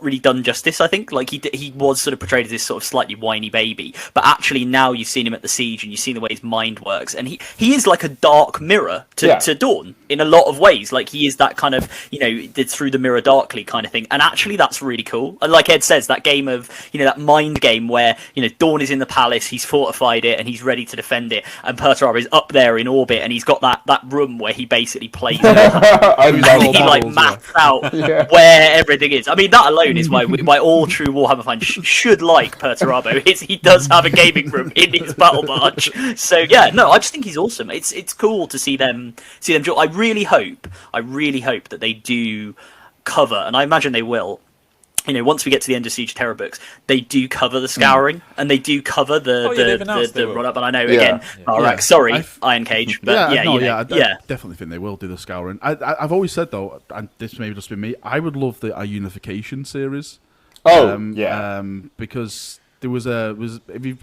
really done justice. I think like he was sort of portrayed as this sort of slightly whiny baby, but actually now you've seen him at the Siege and you've seen the way his mind works, and he is like a dark mirror to Dawn in a lot of ways. Like he is that kind of through the mirror darkly kind of thing, and actually that's really cool. And like Ed says, that game of that mind game where Dawn is in the palace, he's fortified it and he's ready to defend it, and Perturabo is up there in orbit and he's got that room where he basically plays and he like maps out where everything is. I mean, that alone is why all true Warhammer fans should like Perturabo. He does have a gaming room in his battle barge. So yeah, no, I just think he's awesome. It's cool to see them I really hope that they do cover, and I imagine they will. Once we get to the end of Siege Terror books, they do cover the scouring and they do cover the run up. And I know again, Iron Cage, but I definitely think they will do the scouring. I've always said though, and this may just be me, I would love a unification series. Because there was you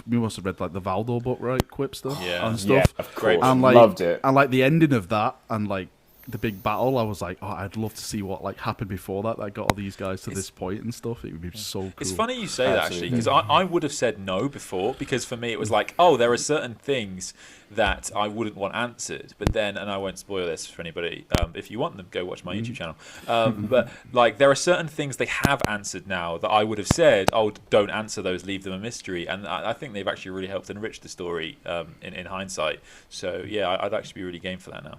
must have read like the Valdor book, right? Quipster and stuff. Yeah, of course. And like, loved it. And like the ending of that, and like the big battle, I was like, I'd love to see what like happened before that got all these guys to this point and stuff. It would be so cool. It's funny you say that actually, because I would have said no before, because for me it was like, there are certain things that I wouldn't want answered, but then, and I won't spoil this for anybody, if you want them, go watch my YouTube channel, but like there are certain things they have answered now that I would have said, don't answer those, leave them a mystery, and I think they've actually really helped enrich the story in hindsight. So yeah, I'd actually be really game for that now.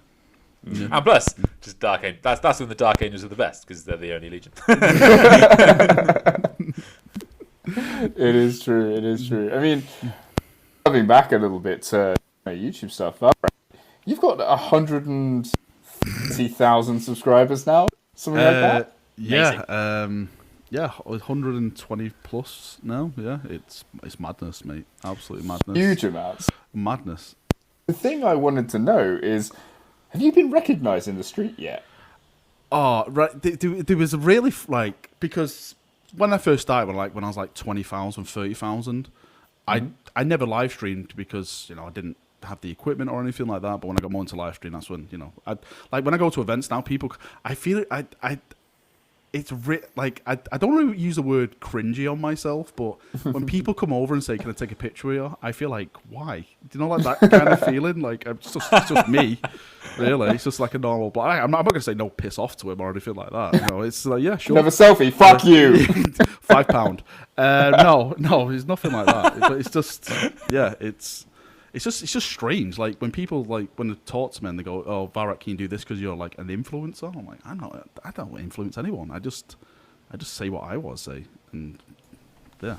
And plus, just Dark Angel. That's when the Dark Angels are the best, because they're the only legion. It is true. I mean, coming back a little bit to YouTube stuff, you've got 130,000 subscribers now, something like that. Yeah, 120 plus now. Yeah, it's madness, mate. Absolute madness. Huge amounts. Madness. The thing I wanted to know is, have you been recognised in the street yet? Oh, right. There was a really, like, because when I first started, when I was like 20,000, 30,000, I never live streamed because, I didn't have the equipment or anything like that. But when I got more into live stream, that's when, when I go to events now, people, I feel it, it's like I don't want to use the word cringy on myself, but when people come over and say, "Can I take a picture with you?" I feel like, why? Do you know, like that kind of feeling? Like it's just me, really. It's just like a normal. But I'm not going to say no, piss off to him or anything like that. It's like, yeah, sure. Have a selfie. Fuck you. £5. No, it's nothing like that. But it's just, yeah, it's it's just strange. Like when people when they talk to me and they go, "Oh, Valrak, can you do this because you're like an influencer?" I'm like, I don't influence anyone. I just say what I want to say, and yeah.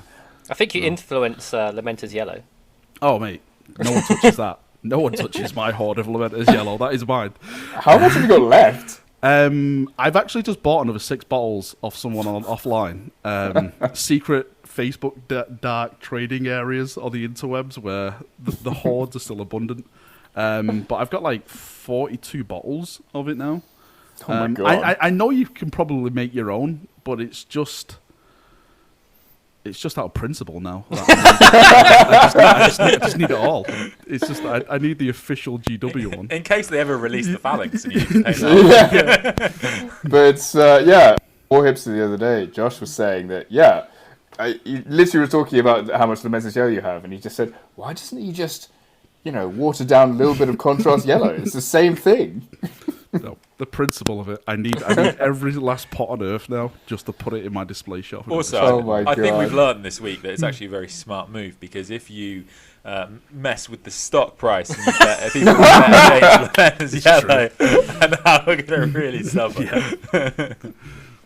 I think you influence Lamenter's Yellow. Oh mate, no one touches that. No one touches my Horde of Lamenter's Yellow. That is mine. How much have you got left? I've actually just bought another 6 bottles off someone offline. Secret Facebook dark trading areas on the interwebs where the hordes are still abundant. But I've got like 42 bottles of it now. Oh my god! I know you can probably make your own, but it's just out of principle now. I just need it all. It's just I need the official GW one. In case they ever release the phalanx and you need to pay that. But War Hipster the other day, Josh was saying that he literally was talking about how much Lamenter's Yellow you have, and he just said, "Why doesn't he just, water down a little bit of contrast yellow? It's the same thing." No, the principle of it. I need every last pot on earth now just to put it in my display shop. Also, I think we've learned this week that it's actually a very smart move, because if you mess with the stock price and you get people Lamenter's Yellow, and now we're going to really suffer. Yeah.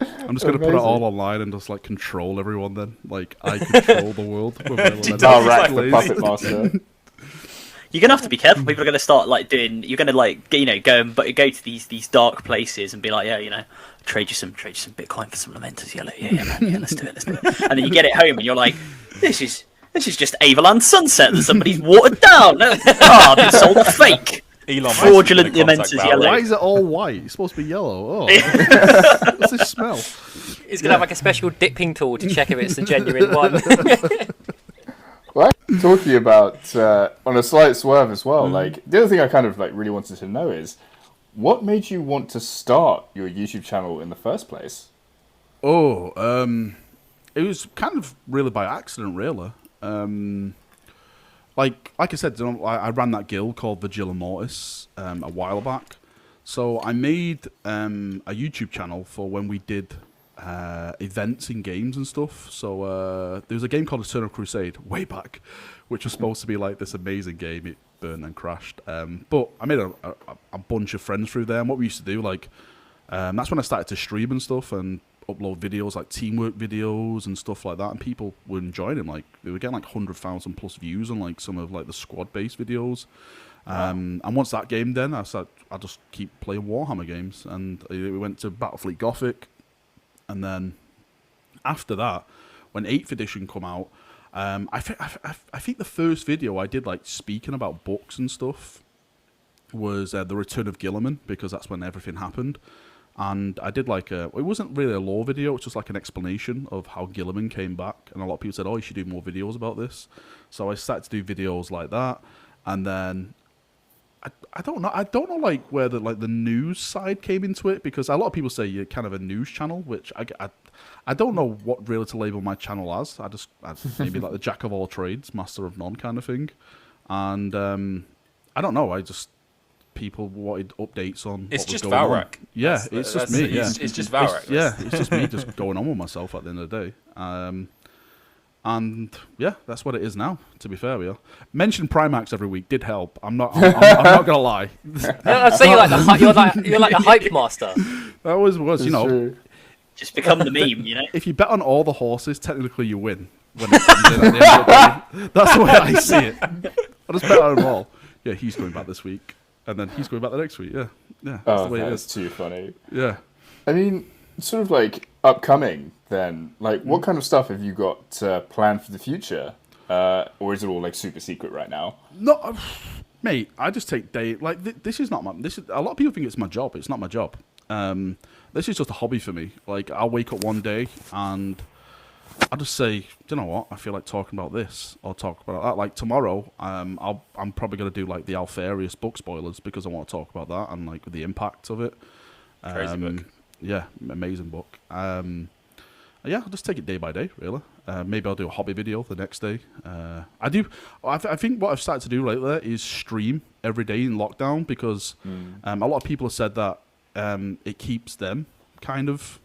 I'm just going to put it all online and just like control everyone then. Like I control the world. Valrak, the puppet master. You're gonna have to be careful. People are gonna start doing. You're gonna go to these dark places and be like, trade you some Bitcoin for some Lamenter's Yellow. Yeah, man. Yeah, let's do it. And then you get it home and you're like, this is just Avalan Sunset that somebody's watered down. I've been sold a fake. Elon fraudulent Lamenter's Yellow. Why is it all white? It's supposed to be yellow. Oh, what's this smell? It's gonna have like a special dipping tool to check if it's the genuine one. Well, talking about on a slight swerve as well. Like the other thing I kind of really wanted to know is, what made you want to start your YouTube channel in the first place? It was kind of really by accident, really. Like I said, I ran that guild called Vigil Mortis a while back. So I made a YouTube channel for when we did events in games and stuff. So there was a game called Eternal Crusade way back, which was supposed to be like this amazing game. It burned and crashed. But I made a bunch of friends through there. And what we used to do, that's when I started to stream and stuff and upload videos, like teamwork videos and stuff like that. And people were enjoying them. Like they were getting like 100,000 plus views on like some of like the squad-based videos. And once that game, then I said I'll just keep playing Warhammer games, and we went to Battlefleet Gothic. And then after that, when 8th edition come out, I think the first video I did speaking about books and stuff was the Return of Guilliman, because that's when everything happened. And I did it wasn't really a lore video, it was just like an explanation of how Guilliman came back. And a lot of people said, "Oh, you should do more videos about this." So I started to do videos like that, and then I don't know where the news side came into it, because a lot of people say you're kind of a news channel, which I don't know what really to label my channel as. I maybe like the jack of all trades, master of none kind of thing. And I don't know. People wanted updates on. It's what just was going Valrak. on. Yeah, it's just me. Yeah, it's just Valrak. It's just me just going on with myself at the end of the day. And yeah, that's what it is now. To be fair with you, mention Primarchs every week did help. I'm not gonna lie. I'd say you're like a hype master. That was True. Just become the meme, If you bet on all the horses, technically you win. When it comes in at the end of the day. That's the way I see it. I just bet on them all. Yeah, he's going back this week, and then he's going back the next week. Yeah. That's the way it is. Too funny. Yeah. I mean, sort of upcoming then. What kind of stuff have you got planned for the future? Or is it all super secret right now? No, mate. I just take day. This is not my. This is a lot of people think it's my job. It's not my job. This is just a hobby for me. I'll wake up one day and I'll just say, do you know what? I feel like talking about this or talk about that. Tomorrow, I'm probably gonna do the Alfarius book spoilers, because I want to talk about that and the impact of it. Crazy book. Yeah, amazing book. Yeah, I'll just take it day by day, really. Maybe I'll do a hobby video the next day. I think what I've started to do lately is stream every day in lockdown, because a lot of people have said that it keeps them kind of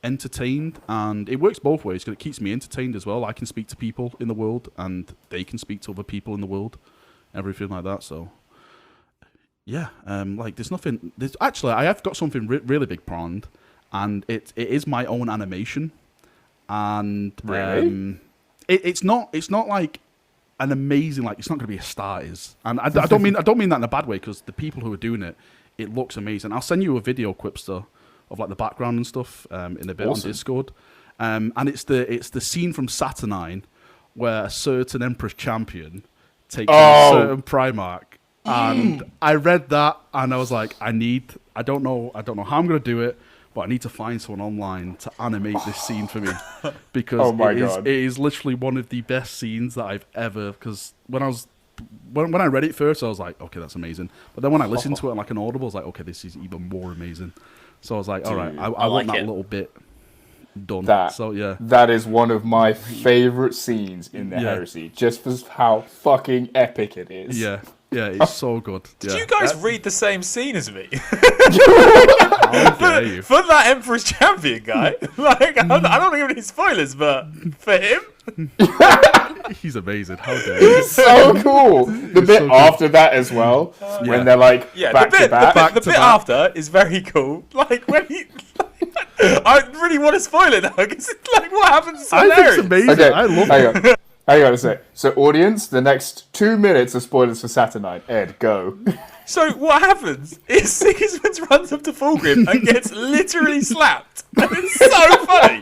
entertained, and it works both ways, because it keeps me entertained as well. I can speak to people in the world, and they can speak to other people in the world, everything like that. So yeah, like there's nothing. Actually, I have got something really big planned, and it is my own animation, and Really? It's not like an amazing, like it's not going to be a Stars, and I don't mean that in a bad way, because the people who are doing it looks amazing. I'll send you a video, Quipster, of like the background and stuff in a bit on Discord, and it's the scene from Saturnine where a certain Empress champion takes a certain Primarch, and I read that and I was like, I don't know how I'm going to do it, but I need to find someone online to animate this scene for me, because it is literally one of the best scenes that I've ever. Because when I read it first, I was like, okay, that's amazing. But then when I listened to it on like an Audible, I was like, okay, this is even more amazing. So I was like, all right, I want that little bit done. That is one of my favorite scees in the Heresy, just for how fucking epic it is. Yeah, it's so good. Did you guys read the same scene as me? How dare you? For that Emperor's Champion guy, like I don't give any spoilers, but for him, he's amazing. How dare you? It's so cool. The bit after that as well, when they're like back to back. The bit after is very cool. Like when he. I really want to spoil it now, because it's like what happens is hilarious. I think it's amazing. Okay, I love it. I gotta say, so audience, the next 2 minutes of spoilers for Saturnine. Ed, go. So what happens is Sigismund runs up to Fulgrim and gets literally slapped. And it's so funny.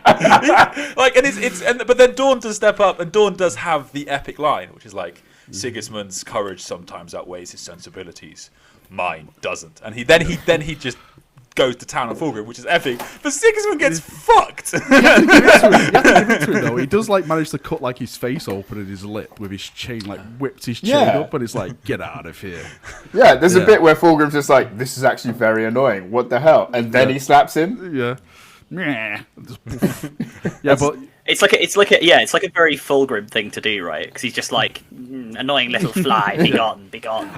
But then Dawn does step up, and Dawn does have the epic line, which is like, Sigismund's courage sometimes outweighs his sensibilities. Mine doesn't. And he just goes to town on Fulgrim, which is epic. But Sigismund gets fucked. You have to give it to him, though. He does like manage to cut like his face open and his lip with his chain, like whips his chain up, and it's like, get out of here. Yeah, there's a bit where Fulgrim's just like, this is actually very annoying. What the hell? And then he slaps him. Yeah. Yeah, but it's like a very Fulgrim thing to do, right? Because he's just like, annoying little fly, be gone.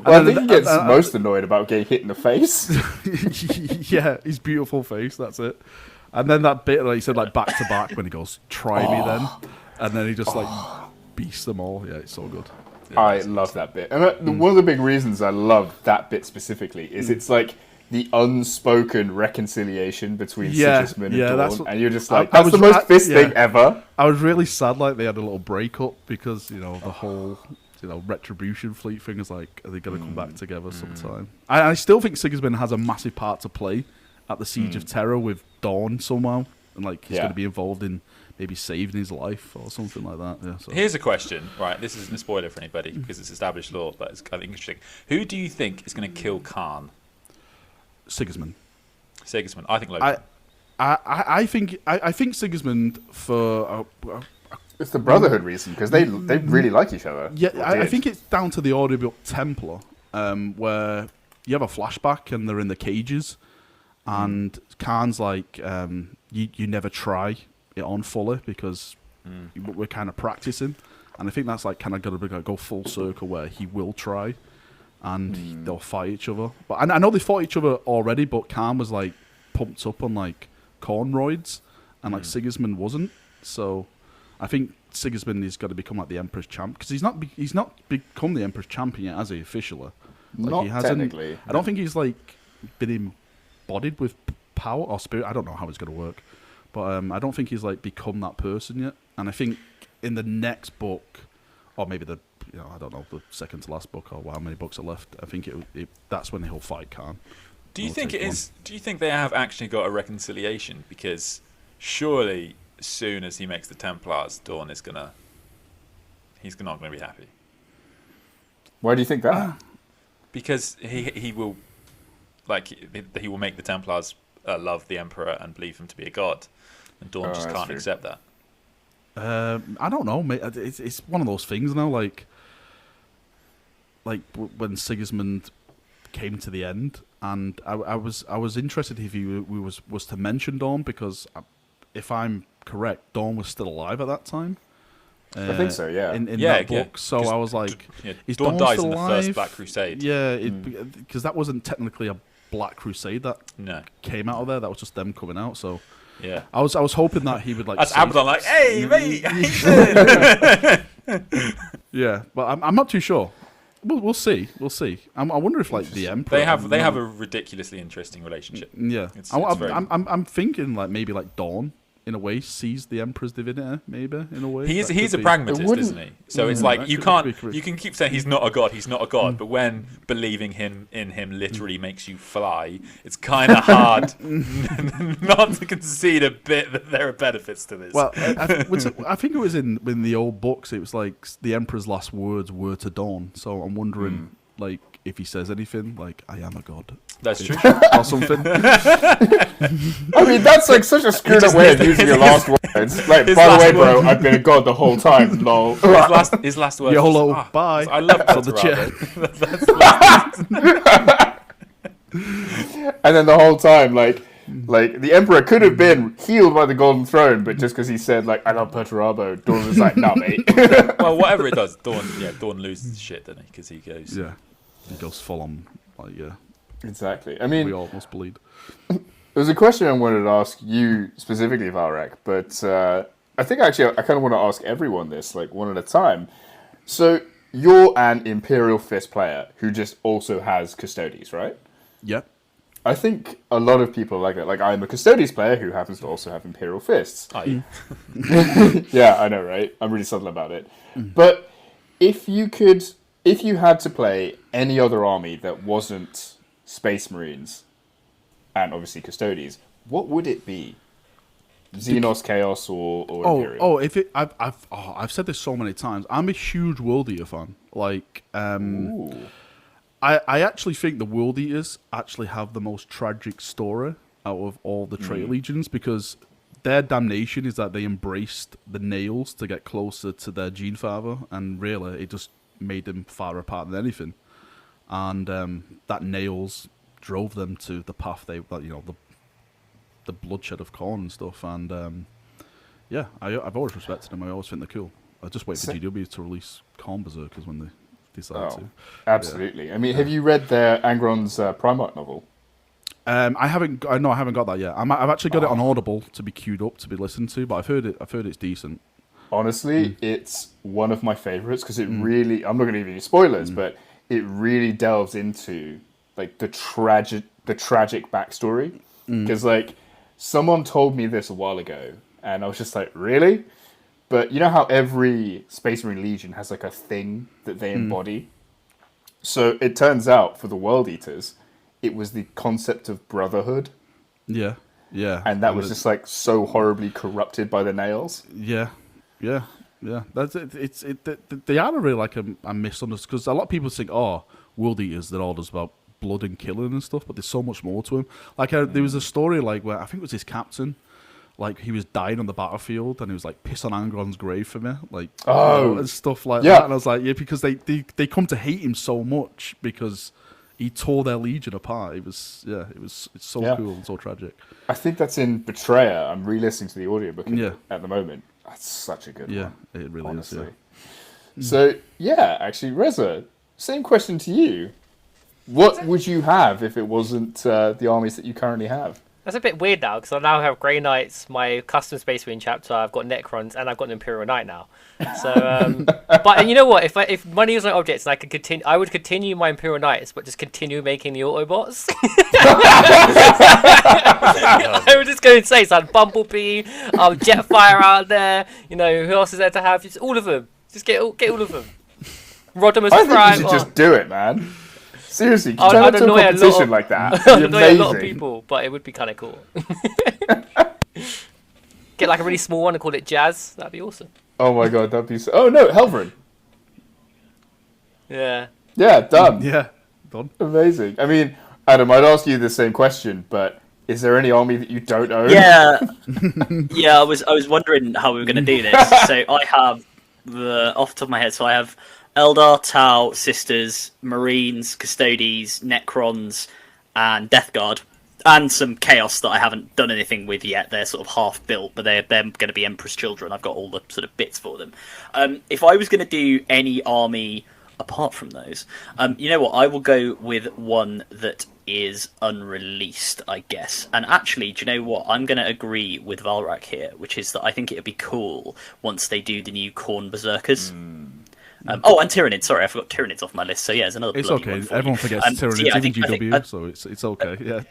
Well, I think he gets most annoyed about getting hit in the face. Yeah, his beautiful face, that's it. And then that bit that he said, like, back to back, when he goes, try me then. And then he just, like, beats them all. Yeah, it's so good. Yeah, I love that bit. And one of the big reasons I love that bit specifically is it's like the unspoken reconciliation between Sigismund and Dawn. And you're just like, that's the most fist thing ever. I was really sad, like, they had a little breakup because, the whole... Retribution fleet thing is like, are they going to come back together sometime? I still think Sigismund has a massive part to play at the Siege of Terror with Dawn somehow, and like he's going to be involved in maybe saving his life or something like that. Yeah. So. Here's a question, right? This isn't a spoiler for anybody because it's established law, but it's kind of interesting. Who do you think is going to kill Khan? Sigismund. I think Logan. I think Sigismund for. It's the Brotherhood reason, because they really like each other. Yeah, I think it's down to the audiobook Templar, where you have a flashback and they're in the cages, and Khan's like, you never try it on fully because we're kind of practicing, and I think that's like kind of going to go full circle where he will try, and they'll fight each other. But I know they fought each other already, but Khan was like pumped up on like cornroids, and like Sigismund wasn't, so. I think Sigismund is going to become like the Emperor's champ, because he's not become the Emperor's champion yet, has he, officially? Like, not he hasn't, technically. I don't think he's like been embodied with power or spirit. I don't know how it's going to work, but I don't think he's like become that person yet. And I think in the next book, or maybe I don't know, the second to last book, or how many books are left. I think that's when he'll fight Khan. Do you think it is? Do you think they have actually got a reconciliation? Because surely, as soon as he makes the Templars, Dawn is he's not gonna be happy. Why do you think that? Because he will, like, he will make the Templars love the Emperor and believe him to be a god, and Dawn just can't accept that. I don't know, mate. It's one of those things now. Like when Sigismund came to the end, and I was interested if he was to mention Dawn, because if I'm correct, Dawn was still alive at that time. I think so, yeah. In that book, so I was like, is Dawn Dawn dies still in the alive? first Black Crusade. Yeah, because that wasn't technically a Black Crusade that came out of there. That was just them coming out. So yeah, I was hoping that he would like. That's Abaddon, like, hey mate, how you doing? Yeah, but I'm not too sure. We'll see. I wonder if like the Emperor. They have a ridiculously interesting relationship. Yeah, It's very- I'm thinking like maybe like Dawn in a way sees the Emperor's divinity, maybe in a way. He's That a could be- pragmatist, isn't he? So it's like that you could can't be- you can keep saying he's not a god, but when believing in him literally makes you fly, it's kind of hard not to concede a bit that there are benefits to this. Well, I think it was in the old books. It was like the Emperor's last words were to Dawn. So I'm wondering, like, if he says anything, like "I am a god" That's true. or something. I mean, that's like such a screwed up way of using your last words. Like, his by the last way, bro, words. I've been a god the whole time. Lol. His last words. YOLO, was, bye. I love On the Perturabo. And then the whole time, like the Emperor could have been healed by the Golden Throne, but just because he said like I love Perturabo, Dawn was like, nah, mate. Well, whatever it does, Dawn loses shit, doesn't he? Because he goes. Yeah, he goes full on. Like, yeah, Exactly. I mean, we all must bleed. there's a question I wanted to ask you specifically, Valrak, but I think actually I kind of want to ask everyone this, like one at a time. So you're an Imperial Fist player who just also has Custodes, right? Yeah. I think a lot of people are like that. Like, I'm a Custodes player who happens to also have Imperial Fists. Oh, yeah. Yeah, I know, right? I'm really subtle about it. But if you had to play any other army that wasn't Space Marines, and obviously Custodes, what would it be? Xenos, Chaos, or Imperial? I've said this so many times. I'm a huge World Eater fan. Like, Ooh. I actually think the World Eaters actually have the most tragic story out of all the Traitor Legions, because their damnation is that they embraced the nails to get closer to their Gene Father, and really it just made them far apart than anything. And that nails drove them to the path the bloodshed of Khorne and stuff. And yeah, I've always respected them. I always think they're cool. I just wait for GW to release Khorne Berserkers when they decide to. Absolutely. Yeah. I mean, have you read their Angron's Primarch novel? I haven't got that yet. I've actually got it on Audible to be queued up to be listened to, but I've heard it's decent. Honestly, it's one of my favorites because it really, I'm not going to give you any spoilers, but it really delves into like the tragic backstory. Because like someone told me this a while ago, and I was just like, really? But you know how every Space Marine Legion has like a thing that they embody? So it turns out for the World Eaters, it was the concept of brotherhood. Yeah. And that was just like so horribly corrupted by the nails. Yeah. That's it. They are really like a misunderstood, because a lot of people think, oh, World Eaters, they're all just about blood and killing and stuff, but there's so much more to them. Like there was a story like where I think it was his captain, like he was dying on the battlefield and he was like, piss on Angron's grave for me, like and stuff like that. And I was like, yeah, because they come to hate him so much because he tore their legion apart. It's so cool and so tragic. I think that's in Betrayer. I'm re-listening to the audiobook at the moment. That's such a good one. Yeah, it really honestly. is. So yeah, actually, Reza, same question to you. What would you have if it wasn't the armies that you currently have? That's a bit weird now, because I now have Grey Knights, my custom Space Marine chapter, I've got Necrons, and I've got an Imperial Knight now. So, but you know what? If money was my objects, and I could continue, I would continue my Imperial Knights, but just continue making the Autobots. I would just go and say, son, Bumblebee, Jetfire out there. You know, who else is there to have? Just all of them. Just get all of them. Rodimus I think Prime. you should just do it, man. Seriously, I'd turn it into a annoy competition like that. I'd It'd be annoy a lot of amazing. people, but it would be kind of cool. Get like a really small one and call it Jazz. That'd be awesome. Oh my god, that'd be so... Oh no, Helverin. Yeah. Yeah, done. Yeah, done. Amazing. I mean, Adam, I'd ask you the same question, but is there any army that you don't own? Yeah, yeah. I was wondering how we were going to do this. So I have off the top of my head. So I have Eldar, Tau, Sisters, Marines, Custodes, Necrons, and Death Guard, and some Chaos that I haven't done anything with yet. They're sort of half built, but they're going to be Emperor's Children. I've got all the sort of bits for them. If I was going to do any army apart from those, you know what? I will go with one that is unreleased, I guess. And actually, do you know what? I'm going to agree with Valrak here, which is that I think it would be cool once they do the new Khorne Berserkers. Oh, and Tyranids. Sorry, I forgot Tyranids off my list. So yeah, there's another. It's bloody okay. one for Everyone you. forgets Tyranids, yeah, I even think- GW, so it's okay. Yeah.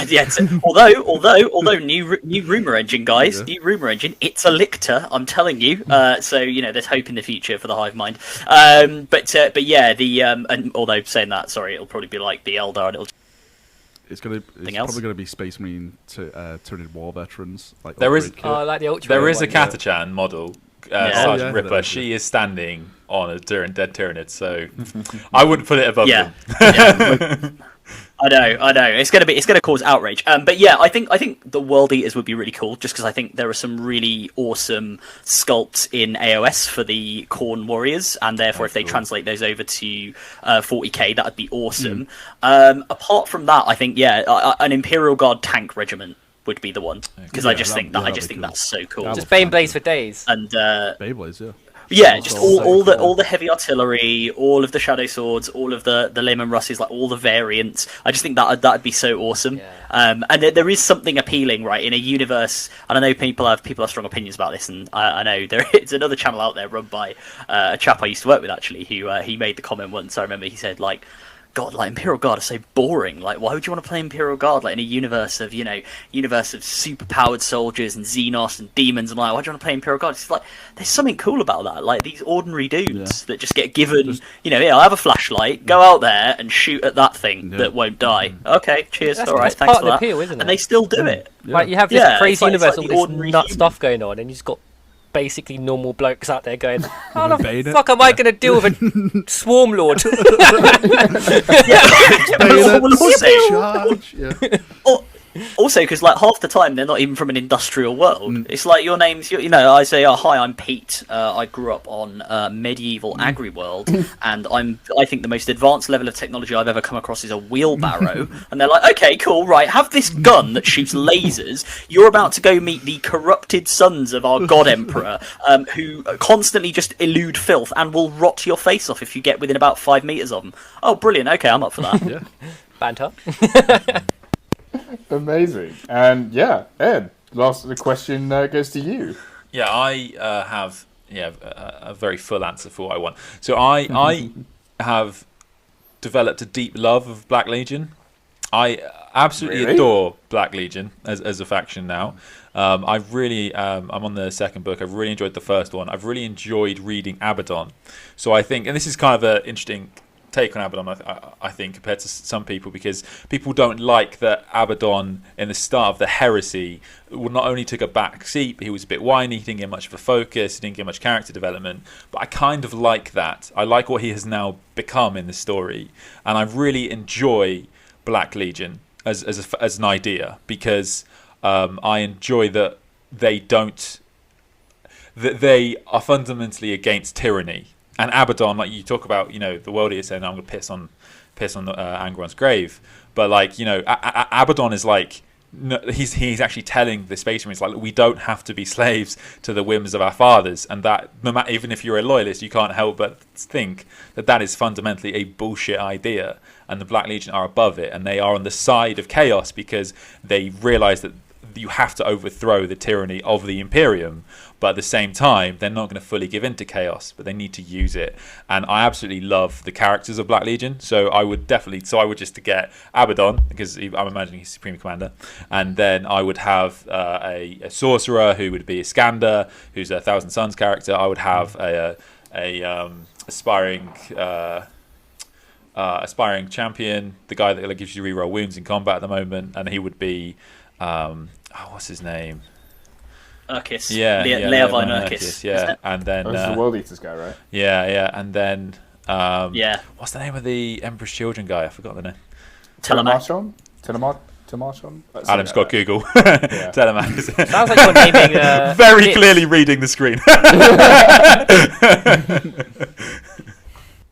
yeah. Although new rumor engine, guys, new rumor engine. It's a lictor. I'm telling you. So there's hope in the future for the hive mind. But yeah, and although saying that, sorry, it'll probably be like the Eldar, and it'll. It's probably gonna be Space Marine Tyranid War veterans. Like There is- upgrade kit. Like the Ultra. There is a one, Catachan model, Yeah. Sergeant yeah, Ripper. there is, She is standing on a dead Tyranid, so I wouldn't put it above Yeah. them. I know. It's gonna cause outrage. But yeah, I think the World Eaters would be really cool, just because I think there are some really awesome sculpts in AOS for the Khorne warriors, and therefore if they translate those over to 40k, that'd be awesome. Apart from that, I think an Imperial Guard tank regiment would be the one, because I just think that'd be think cool. that's so cool. That Just Bane Blaze for days. And Beyblades, yeah. yeah, just So all the heavy artillery, all of the shadow swords, all of the Lehman Russes, like all the variants. I just think that'd be so awesome. Yeah. And there is something appealing, right, in a universe. And I know people have strong opinions about this, and I know it's another channel out there run by a chap I used to work with actually, who he made the comment once. I remember he said like, God, like Imperial Guard are so boring. Like, why would you want to play Imperial Guard like in a universe of super powered soldiers and Xenos and demons? And like, why do you want to play Imperial Guard? It's like there's something cool about that. Like these ordinary dudes that just get given, I have a flashlight, go out there and shoot at that thing that won't die. Okay, cheers. That's- All right, that's thanks part for of the that. appeal, isn't it? And they still do it. Like you have this Yeah, crazy it's like universe, the all this ordinary nut human. stuff going on, and you just got basically normal blokes out there going, "How the Bayonet. fuck am I going to deal with a swarm lord?" Charge. Yeah. Also, because like half the time they're not even from an industrial world. It's like your name's, I say, "Oh, hi, I'm Pete. I grew up on medieval agri world, and I think the most advanced level of technology I've ever come across is a wheelbarrow." And they're like, "Okay, cool, right? Have this gun that shoots lasers. You're about to go meet the corrupted sons of our god emperor, who constantly just elude filth and will rot your face off if you get within about 5 meters of them." Oh, brilliant! Okay, I'm up for that. Yeah. Banter. Amazing. And yeah, Ed, the question goes to you. Yeah, I have a very full answer for what I want. So I have developed a deep love of Black Legion. I absolutely Really? adore Black Legion as a faction now. I've really, I'm on the second book. I've really enjoyed the first one. I've really enjoyed reading Abaddon. So I think, and this is kind of an interesting take on Abaddon, I think, compared to some people, because people don't like that Abaddon in the start of the heresy not only took a back seat, but he was a bit whiny, he didn't get much of a focus, he didn't get much character development. But I kind of like that. I like what he has now become in the story, and I really enjoy Black Legion as an idea, because I enjoy that they are fundamentally against tyranny. And Abaddon, like you talk about, the world is saying, "I'm going to piss on Angron's grave," but like, Abaddon is like, no, he's actually telling the Space Marines, like, we don't have to be slaves to the whims of our fathers, and that no matter, even if you're a loyalist, you can't help but think that is fundamentally a bullshit idea. And the Black Legion are above it, and they are on the side of chaos because they realise that you have to overthrow the tyranny of the Imperium, but at the same time they're not going to fully give in to chaos, but they need to use it. And I absolutely love the characters of Black Legion, so I would just get Abaddon, because I'm imagining he's Supreme Commander, and then I would have a sorcerer who would be Iskander, who's a Thousand Suns character. I would have a aspiring champion, the guy that gives you reroll wounds in combat at the moment, and he would be what's his name? Urkis. Leovan Urkis. Yeah, and then This is the World Eaters guy, right? yeah, and then what's the name of the Emperor's Children guy? I forgot the name. Telemac. Telemachon? Adam's got Google. Telemac. Sounds like you're naming. Very bits. clearly reading the screen.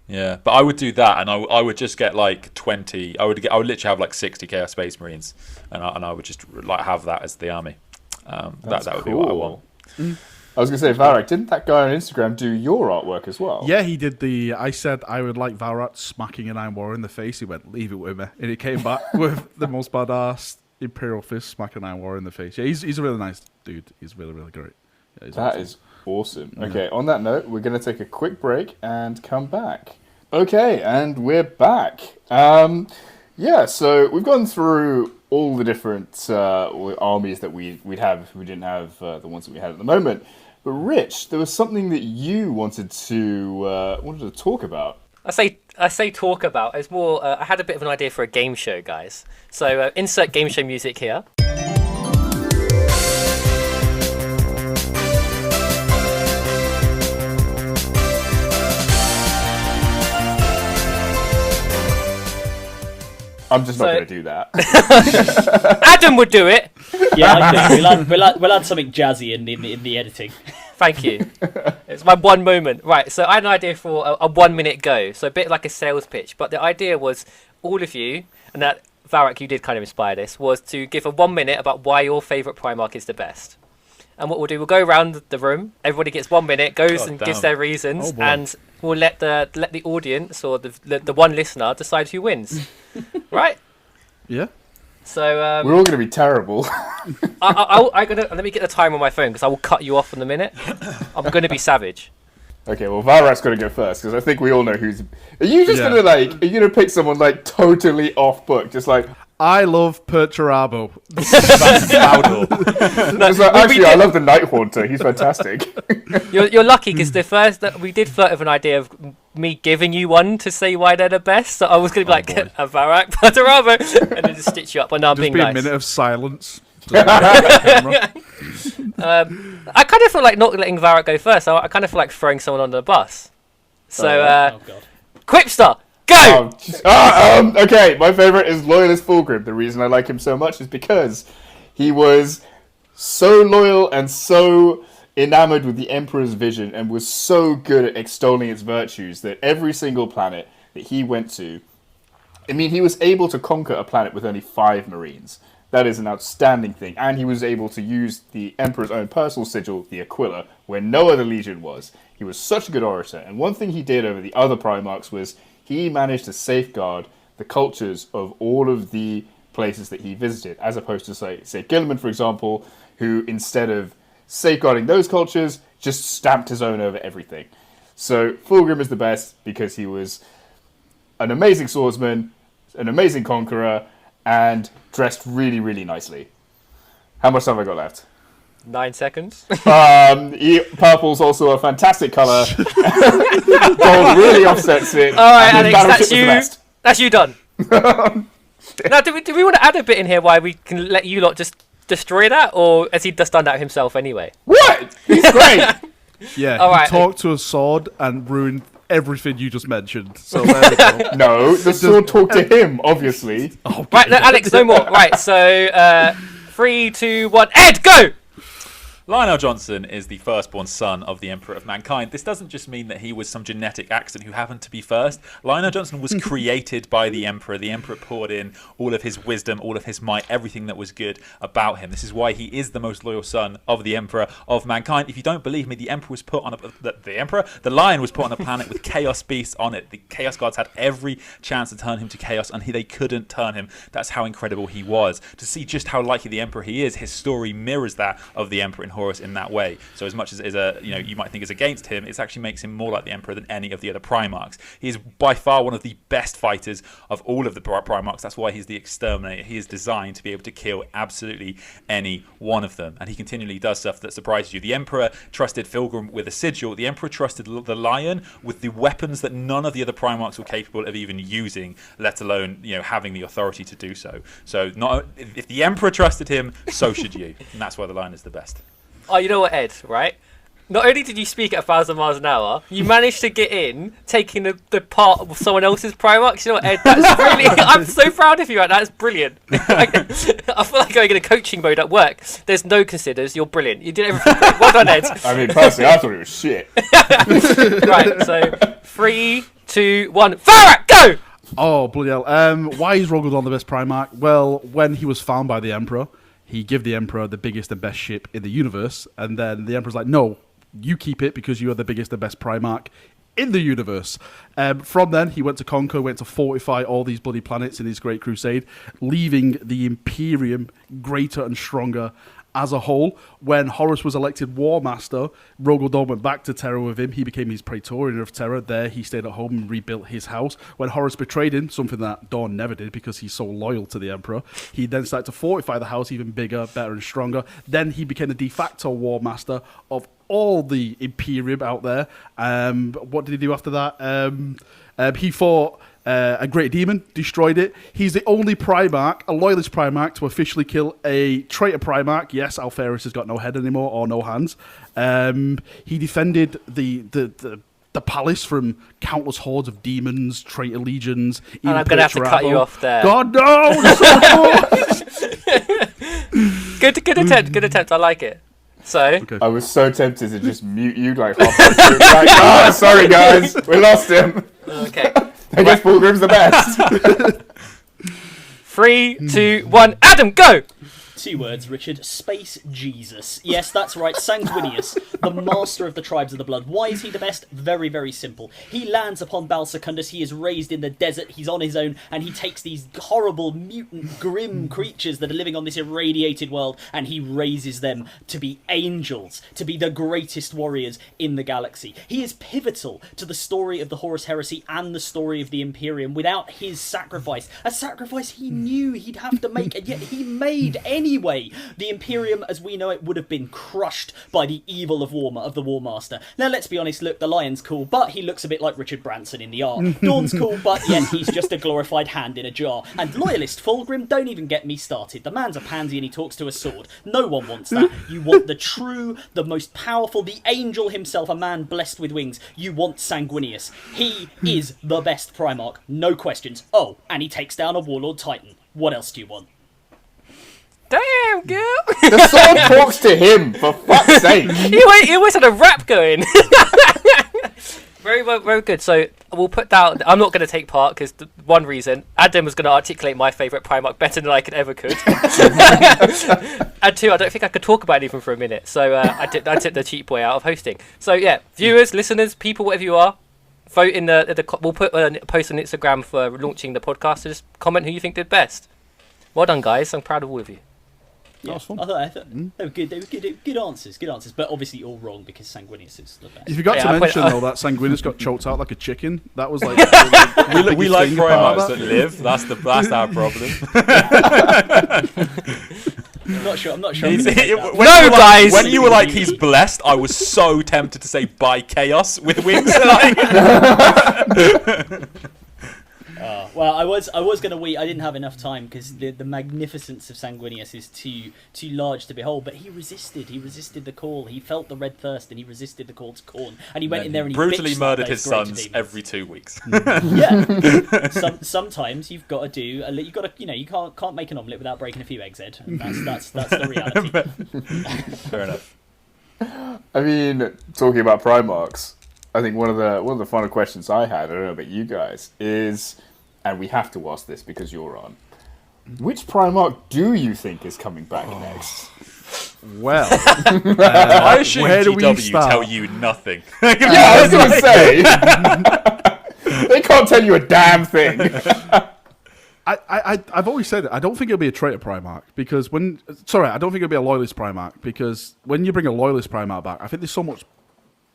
Yeah, but I would do that, and I would just get like 20. I would literally have like 60 Chaos Space Marines, and I would just like have that as the army. That would be what I want. I was going to say, Valrak, didn't that guy on Instagram do your artwork as well? Yeah, he did I said I would like Valrak smacking an Iron Warrior in the face. He went, "Leave it with me." And he came back with the most badass Imperial Fists smacking an Iron Warrior in the face. Yeah, he's a really nice dude. He's really, really great. Yeah, he's That awesome. is Awesome. Okay, on that note, we're going to take a quick break and come back. Okay, and we're back. So we've gone through all the different armies that we'd have if we didn't have the ones that we had at the moment. But Rich, there was something that you wanted to talk about. I say talk about. It's more. I had a bit of an idea for a game show, guys. So insert game show music here. I'm just not going to do that. Adam would do it. Yeah, I think we'll add something jazzy in the editing. Thank you. It's my one moment. Right, so I had an idea for a 1 minute go. So a bit like a sales pitch. But the idea was all of you, and that Valrak, you did kind of inspire this, was to give a 1 minute about why your favourite Primarch is the best. And what we'll do, we'll go around the room. Everybody gets 1 minute, goes and gives their reasons, and we'll let the audience or the one listener decide who wins. Right? Yeah. So we're all going to be terrible. Let me get the time on my phone because I will cut you off in a minute. I'm going to be savage. Okay, well, Valrak's got to go first because I think we all know who's. Are you just gonna are you gonna pick someone totally off book, just like? I love Perturabo. I love the Night Haunter. He's fantastic. You're lucky because the first that we did flirt with an idea of me giving you one to say why they're the best. So I was going to be a Valrak, Perturabo, and then just stitch you up. But no, I'm being nice. A minute of silence. I kind of feel like not letting Valrak go first. I kind of feel like throwing someone under the bus. So, Quipster, go! Okay, my favourite is Loyalist Fulgrim. The reason I like him so much is because he was so loyal and so enamoured with the Emperor's vision and was so good at extolling its virtues that every single planet that he went to, he was able to conquer a planet with only 5 Marines. That is an outstanding thing. And he was able to use the Emperor's own personal sigil, the Aquila, where no other legion was. He was such a good orator. And one thing he did over the other Primarchs was he managed to safeguard the cultures of all of the places that he visited, as opposed to, say Guilliman, for example, who, instead of safeguarding those cultures, just stamped his own over everything. So Fulgrim is the best because he was an amazing swordsman, an amazing conqueror, and dressed really, really nicely. How much time have I got left? 9 seconds. Purple's also a fantastic colour. Gold really offsets it. All right, Alex, that's you done. Now, do we want to add a bit in here why we can let you lot just destroy that, or has he just done that himself anyway? What? He's great. Yeah, all right, he talked to a sword and ruined everything you just mentioned. So there we go. No, the sword talked to him, obviously. Okay. Right, no, Alex, no more. Right, so 3, 2, 1, Ed, go! Lionel Johnson is the firstborn son of the Emperor of Mankind. This doesn't just mean that he was some genetic accident who happened to be first. Lionel Johnson was created by the Emperor. The Emperor poured in all of his wisdom, all of his might, everything that was good about him. This is why he is the most loyal son of the Emperor of Mankind. If you don't believe me, the Emperor was put on the Lion was put on a planet with Chaos Beasts on it. The Chaos Gods had every chance to turn him to Chaos, and they couldn't turn him. That's how incredible he was. To see just how likely the Emperor he is, his story mirrors that of the Emperor in Horus in that way. So as much as you might think is against him, it actually makes him more like the Emperor than any of the other Primarchs. He is by far one of the best fighters of all of the Primarchs. That's why he's the exterminator. He is designed to be able to kill absolutely any one of them, and he continually does stuff that surprises you. The Emperor trusted Fulgrim with a sigil. The Emperor trusted the Lion with the weapons that none of the other Primarchs were capable of even using, let alone having the authority to do so. So if the Emperor trusted him, so should you, and that's why the Lion is the best. Oh, you know what, Ed, right? Not only did you speak at 1,000 miles an hour, you managed to get in, taking the part of someone else's Primarchs. You know what, Ed, that's really... I'm so proud of you, right? That's brilliant. I feel like going in a coaching mode at work. There's no considers, you're brilliant. You did everything great. Well done, Ed. Personally, I thought it was shit. Right, so 3, 2, 1, Valrak, go! Oh, bloody hell. Why is Rogaldon the best Primarch? Well, when he was found by the Emperor, he gave the Emperor the biggest and best ship in the universe, and then the Emperor's like, no, you keep it because you are the biggest and best Primarch in the universe. From then, he went to conquer, went to fortify all these bloody planets in his Great Crusade, leaving the Imperium greater and stronger as a whole. When Horus was elected War Master, Rogal Dorn went back to Terra with him. He became his Praetorian of Terra. There, he stayed at home and rebuilt his house. When Horus betrayed him, something that Dorn never did because he's so loyal to the Emperor, he then started to fortify the house even bigger, better, and stronger. Then he became the de facto War Master of all the Imperium out there. What did he do after that? He fought a great demon, destroyed it. He's the only Primarch, a loyalist Primarch, to officially kill a traitor Primarch. Yes, Alferis has got no head anymore or no hands. He defended the palace from countless hordes of demons, traitor legions. And I'm going to have to cut you off there. God, no! Good attempt. I like it. So Okay. I was so tempted to just mute you like halfway through. Like, sorry guys, we lost him. okay. I guess Fulgrim's the best. 3, 2, 1. Adam, go! 2 words, Richard. Space Jesus. Yes, that's right. Sanguinius, the master of the tribes of the blood. Why is he the best? Very, very simple. He lands upon Bal Secundus. He is raised in the desert. He's on his own, and he takes these horrible, mutant, grim creatures that are living on this irradiated world, and he raises them to be angels, to be the greatest warriors in the galaxy. He is pivotal to the story of the Horus Heresy and the story of the Imperium. Without his sacrifice, a sacrifice he knew he'd have to make, and yet he made anyway. The Imperium, as we know it, would have been crushed by the evil of the War Master. Now, let's be honest, look, the Lion's cool, but he looks a bit like Richard Branson in the art. Dawn's cool, but yes, he's just a glorified hand in a jar. And Loyalist Fulgrim, don't even get me started. The man's a pansy and he talks to a sword. No one wants that. You want the true, the most powerful, the angel himself, a man blessed with wings. You want Sanguinius. He is the best Primarch, no questions. Oh, and he takes down a Warlord Titan. What else do you want? Damn, girl! The sword talks to him, for fuck's sake. He always had a rap going. Very well, very good. So we'll put down. I'm not going to take part because one reason, Adam was going to articulate my favourite Primarch better than I could. And 2, I don't think I could talk about it even for a minute. So I took the cheap way out of hosting. So yeah, viewers, listeners, people, whatever you are, vote in the. We'll put a post on Instagram for launching the podcast. So just comment who you think did best. Well done, guys. I'm proud of all of you. Yeah, I thought they were good. They were good answers. Good answers, but obviously all wrong because Sanguinius is the best. You forgot to mention though that Sanguinius got choked out like a chicken. That was like we like Primarchs that live. That's our problem. I'm not sure. Guys. When you were like, he's blessed, I was so tempted to say by chaos with wings. Well, I was going to wait. I didn't have enough time because the magnificence of Sanguinius is too large to behold. But he resisted. He resisted the call. He felt the red thirst, and he resisted the call to Khorne. And he went in there and he brutally bitched murdered those his greater sons demons. every 2 weeks. Yeah. Sometimes you've got to do. You got to. You can't make an omelette without breaking a few eggs, Ed. And that's the reality. Fair enough. I mean, talking about Primarchs, I think one of the final questions I had, I don't know about you guys, is, and we have to ask this because you're on, which Primarch do you think is coming back next? Well, I assume where do we GW start? tell you nothing. Yeah, I was going to say. They can't tell you a damn thing. I've always said it. I don't think it'll be a traitor Primarch because I don't think it'll be a loyalist Primarch because when you bring a loyalist Primarch back, I think there's so much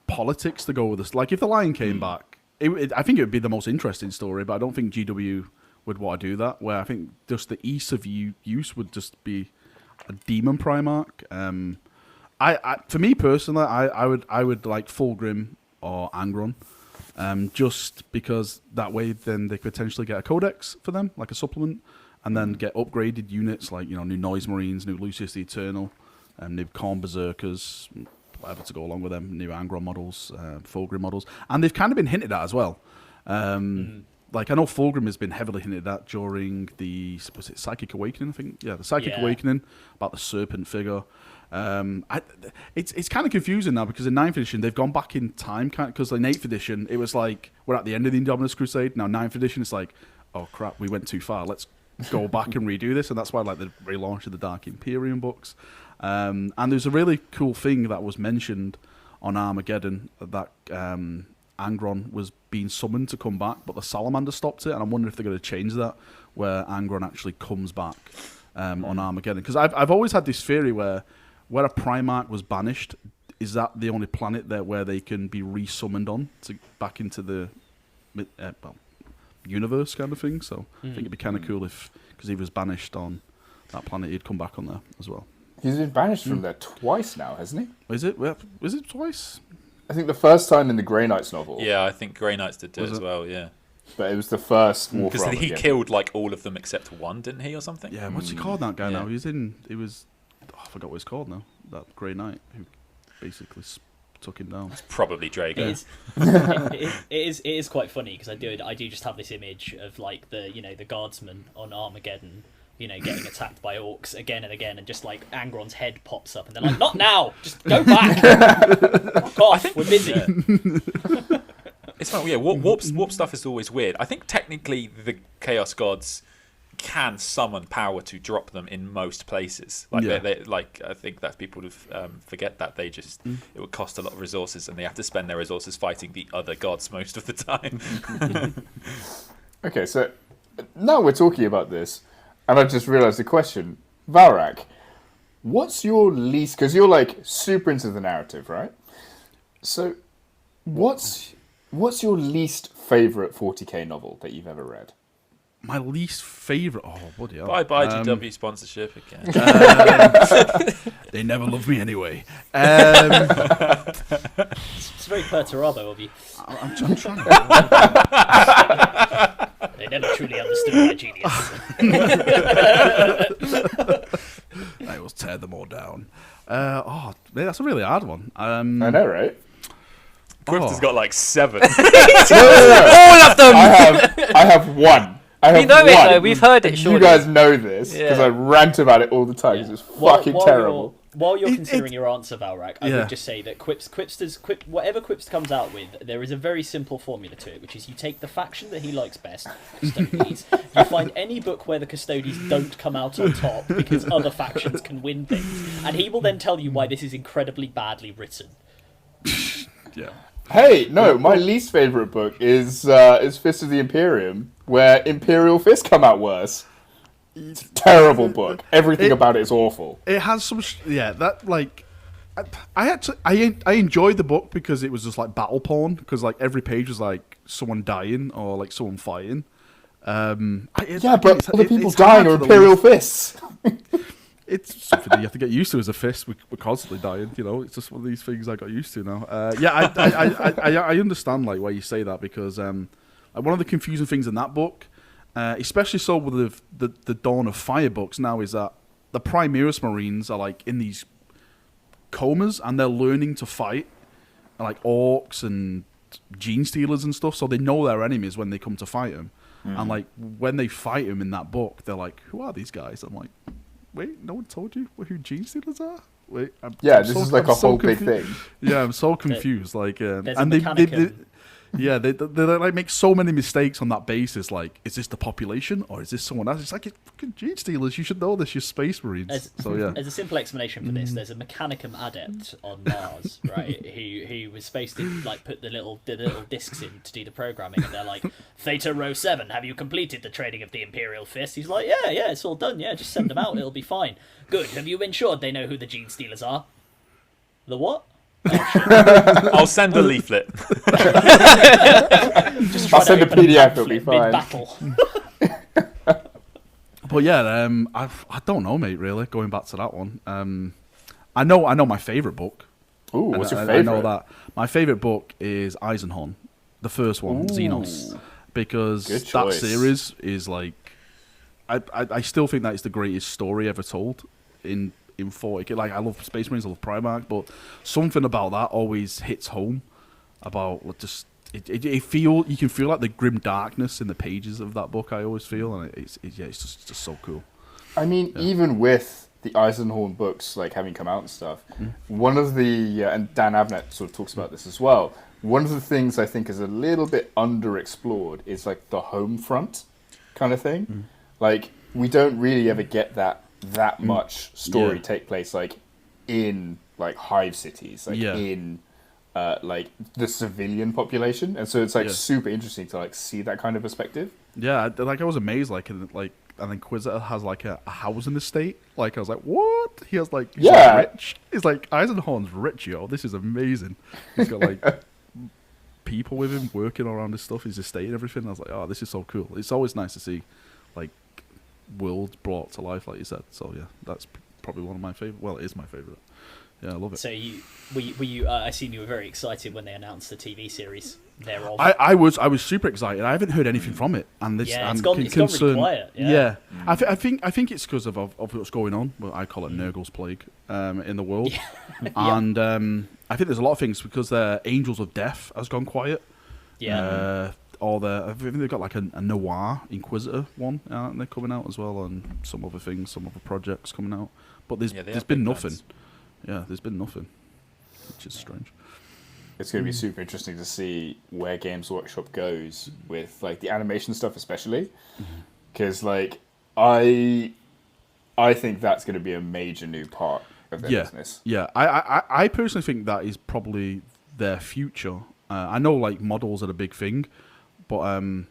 politics to go with this. Like if the Lion came back, I think it would be the most interesting story, but I don't think GW would want to do that. Where I think just the ease of use would just be a demon Primarch. For me personally, I would like Fulgrim or Angron. Just because that way then they could potentially get a codex for them, like a supplement, and then get upgraded units like, new Noise Marines, new Lucius the Eternal, new Khorne Berserkers, whatever to go along with them, new Angron models, Fulgrim models. And they've kind of been hinted at as well. Like, I know Fulgrim has been heavily hinted at during the, was it Psychic Awakening, I think? Yeah, the Psychic Awakening, about the serpent figure. It's kind of confusing now because in 9th edition they've gone back in time because in 8th edition it was like we're at the end of the Indominus Crusade. Now 9th edition it's like, oh crap, we went too far, let's go back and redo this. And that's why like the relaunch of the Dark Imperium books, and there's a really cool thing that was mentioned on Armageddon that Angron was being summoned to come back, but the Salamander stopped it, and I'm wondering if they're going to change that where Angron actually comes back on Armageddon, because I've always had this theory where where a Primarch was banished, is that the only planet there where they can be resummoned on to back into the universe kind of thing? So I think it'd be kind of cool if, because he was banished on that planet, he'd come back on there as well. He's been banished from there twice now, hasn't he? Is it? Was it twice? I think the first time in the Grey Knights novel. Yeah, I think Grey Knights did as well. Yeah, but it was the first Warhammer. Because he killed like all of them except one, didn't he, or something? Yeah, what's he called, that guy now? He was. Oh, I forgot what he's called now. That Grey Knight who basically took him down. It's probably Drago. It is quite funny because I do just have this image of like the guardsman on Armageddon, getting attacked by orcs again and again, and just like Angron's head pops up, and they're like, "Not now! Just go back! Fuck off! We're busy." Yeah. It's fun. Yeah, warp stuff is always weird. I think technically the Chaos Gods can summon power to drop them in most places. Like they I think that people forget that they just it would cost a lot of resources, and they have to spend their resources fighting the other gods most of the time. Okay, so now we're talking about this. And I just realised the question, Valrak, what's your least... Because you're, like, super into the narrative, right? So, what's your least favourite 40k novel that you've ever read? My least favourite... Oh, bloody hell. Bye-bye GW sponsorship again. They never loved me anyway. It's very perturabo of you. I'm trying to... They never truly understood my genius. I will tear them all down. Man, that's a really hard one. I know, right? Quipster's got like 7. All of them! I have one. We know it though, we've heard it, surely. You guys know this, because I rant about it all the time, because it's fucking terrible. While you're considering your answer, Valrak, I would just say that whatever Quipster comes out with, there is a very simple formula to it, which is you take the faction that he likes best, Custodes, you find any book where the Custodes don't come out on top because other factions can win things, and he will then tell you why this is incredibly badly written. Yeah. Hey, no, my least favourite book is Fist of the Imperium, where Imperial Fists come out worse. It's a terrible book. Everything about it is awful. It has some... that, like... I enjoyed the book because it was just, like, battle porn, because, like, every page was, like, someone dying or, like, someone fighting. But other people dying are Imperial Fists. It's something that you have to get used to as a fist. We're constantly dying, It's just one of these things I got used to now. I understand, like, why you say that, because one of the confusing things in that book... especially so with the Dawn of Fire books now, is that the Primarchs Marines are like in these comas and they're learning to fight, like orcs and gene stealers and stuff, so they know their enemies when they come to fight them. And like when they fight them in that book, they're like, "Who are these guys?" I'm like, "Wait, no one told you who gene stealers are?" Wait, this is like a whole big thing. Yeah, I'm so confused. Like, and they yeah, they like make so many mistakes on that basis. Like, is this the population or is this someone else? It's like, it's fucking gene stealers. You should know this. You're space marines. As a simple explanation for this, there's a Mechanicum adept on Mars, right? Who was supposed to like put the little discs in to do the programming, and they're like, "Theta Row 7, have you completed the training of the Imperial Fist?" He's like, "Yeah, it's all done. Yeah, just send them out. It'll be fine." Good. Have you ensured they know who the gene stealers are? The what? I'll send a leaflet. I'll send a PDF, it'll be fine. Mid-battle. But yeah, I don't know, mate, really, going back to that one. I know my favourite book. Ooh, what's your favourite? I know that. My favourite book is Eisenhorn, the first one, Xenos. Because that series is like... I still think that is the greatest story ever told in 40k. Like, I love Space Marines, I love Primarch, but something about that always hits home. About just you can feel like the grim darkness in the pages of that book. I always feel, and it's just so cool. I mean, even with the Eisenhorn books like having come out and stuff, one of the and Dan Abnett sort of talks about this as well. One of the things I think is a little bit underexplored is like the home front kind of thing. Like, we don't really ever get that much story take place like in like hive cities, like in like the civilian population, and so it's like super interesting to like see that kind of perspective. Yeah, like I was amazed, like an Inquisitor has like a housing estate. Like I was like, what? He has like he's Yeah. like, rich. He's like Eisenhorn's rich, yo. This is amazing. He's got like people with him working around his stuff, his estate and everything. I was like, oh, this is so cool. It's always nice to see like worlds brought to life, like you said. So yeah, that's probably one of my favorite. Well, it is my favorite. Yeah, I love it. So were you? I seen you were very excited when they announced the TV series thereof. I was super excited. I haven't heard anything from it, and this Yeah, I'm it's gone really quiet, yeah. I think it's because of what's going on. Well, I call it Nurgle's plague in the world, and I think there's a lot of things because the Angels of Death has gone quiet. Yeah. I think they've got like a Noir Inquisitor one, and they're coming out as well, and some other things, some other projects coming out. But there's been nothing. Plans. Yeah, there's been nothing, which is strange. It's going to be super interesting to see where Games Workshop goes with like the animation stuff, especially because like I think that's going to be a major new part of their business. Yeah, I personally think that is probably their future. I know like models are a big thing, but I've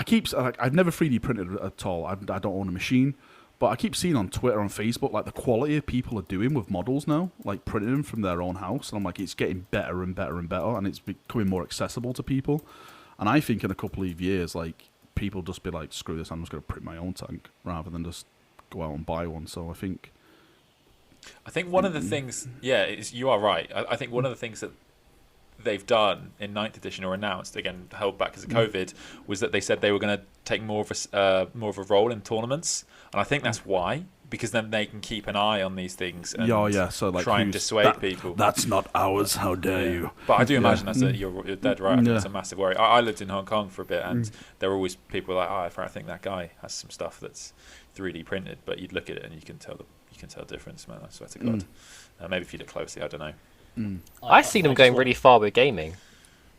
never 3D printed at all. I don't own a machine. But I keep seeing on Twitter, on Facebook, like the quality of people are doing with models now, like printing them from their own house. And I'm like, it's getting better and better and better, and it's becoming more accessible to people. And I think in a couple of years, like people just be like, screw this, I'm just going to print my own tank rather than just go out and buy one. So I think one of the things, you are right. I think one of the things that they've done in 9th edition or announced, again held back because of COVID, was that they said they were going to take more of a role in tournaments, and I think that's why, because then they can keep an eye on these things and so like try and dissuade people. That's not ours. How dare you? But I do imagine that's you're dead right. I think Yeah. it's a massive worry. I lived in Hong Kong for a bit, and there were always people like, I think that guy has some stuff that's 3D printed, but you'd look at it and you can tell the difference, man. I swear to God. Maybe if you look closely, I don't know. I see them going really far with gaming.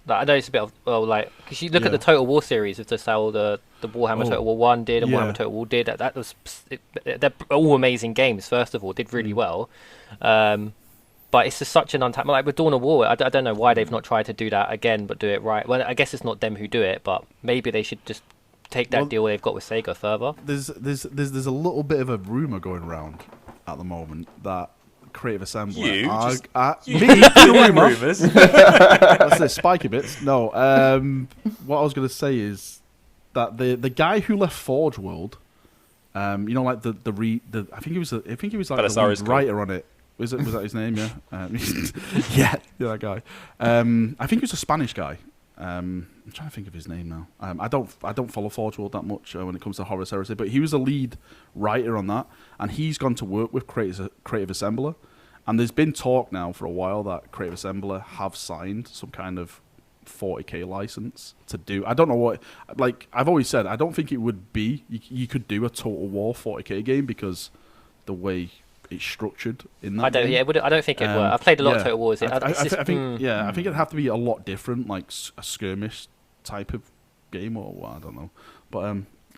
Like, I know it's a bit of because you look at the Total War series of just how the Warhammer Total War 1 did and Warhammer Total War did. That was they're all amazing games. First of all, did really well, but it's just such an untapped. Like with Dawn of War, I don't know why they've not tried to do that again, but do it right. Well, I guess it's not them who do it, but maybe they should just take that deal they've got with Sega further. There's a little bit of a rumor going around at the moment that Creative Assembly. Rumours. That's it, spiky bits. No, what I was going to say is that the guy who left Forge World, like I think he was like the lead writer on it. Was that his name? Yeah, yeah, that guy. I think he was a Spanish guy. I'm trying to think of his name now. I don't follow Forge World that much when it comes to Horus Heresy, but he was a lead writer on that, and he's gone to work with Creative Assembler. And there's been talk now for a while that Creative Assembler have signed some kind of 40k license to do. I don't know what. Like I've always said, I don't think it would be. You could do a Total War 40k game because the way it's structured in that. I don't think it'd work. I've played a lot of Total Wars. I think it'd have to be a lot different, like a skirmish type of game, or I don't know. But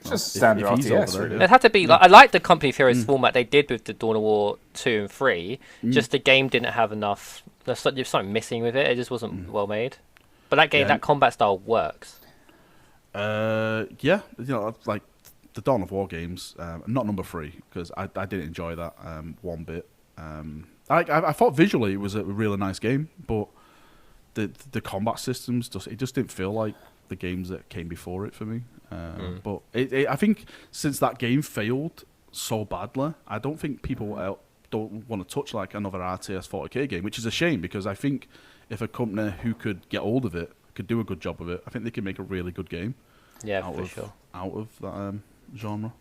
just standard RTS. Really. It had to be. Like, I like the Company of Heroes format they did with the Dawn of War 2 and 3. Just the game didn't have enough. There's something missing with it. It just wasn't well made. But that game, that combat style works. Like the Dawn of War games, not number 3 because I didn't enjoy that one bit. I thought visually it was a really nice game, but the combat systems just didn't feel like the games that came before it for me. But I think since that game failed so badly, I don't think people don't want to touch like another RTS 40k game, which is a shame because I think if a company who could get hold of it could do a good job of it, I think they could make a really good game. Yeah, for sure. Out of that genre.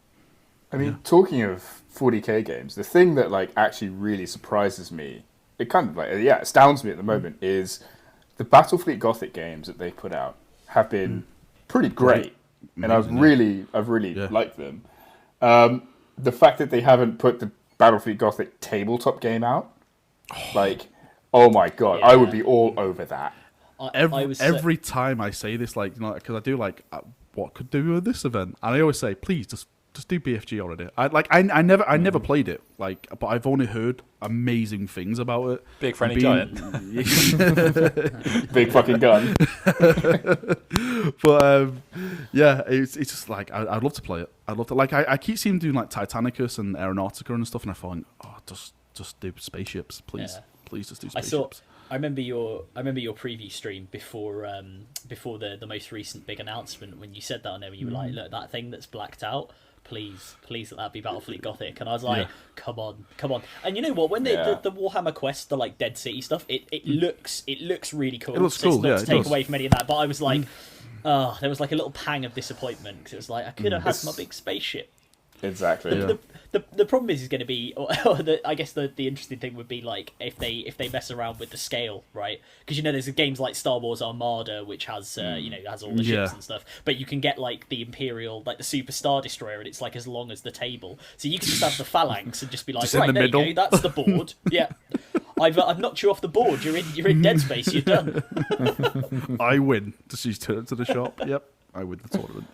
I mean, talking of 40k games, the thing that like actually really surprises me, it kind of like astounds me at the moment, is the Battlefleet Gothic games that they put out have been pretty great, and I've really liked them. The fact that they haven't put the Battlefleet Gothic tabletop game out, like, oh my god, I would be all over that. Every time I say this, like, because I do like what could do with this event, and I always say, please just just do BFG already. I never played it, but I've only heard amazing things about it. Big friendly giant. Big fucking gun. But yeah, it's just like I'd love to play it. I'd love to. Like I keep seeing doing like Titanicus and Aeronautica and stuff, and I thought, oh, just do spaceships, please. Yeah. Please just do spaceships. I remember your preview stream before the most recent big announcement when you said that on there. You were like, look, that thing that's blacked out. Please let that be Battlefleet Gothic. And I was like, come on. And you know what? When the Warhammer Quest, the like Dead City stuff, it looks really cool. It looks cool. It's not Yeah, to take away from any of that, but I was like, there was like a little pang of disappointment because it was like I could have had my big spaceship. Exactly. The problem is going to be, I guess the interesting thing would be like if they mess around with the scale, right? Because you know there's games like Star Wars Armada which has has all the ships and stuff, but you can get like the Imperial, like the Super Star Destroyer, and it's like as long as the table, so you can just have the phalanx and just be like, just right, there middle. you go, that's the board. Yeah, I've knocked you off the board. You're in dead space. You're done. I win. Just use turn to the shop. Yep, I win the tournament.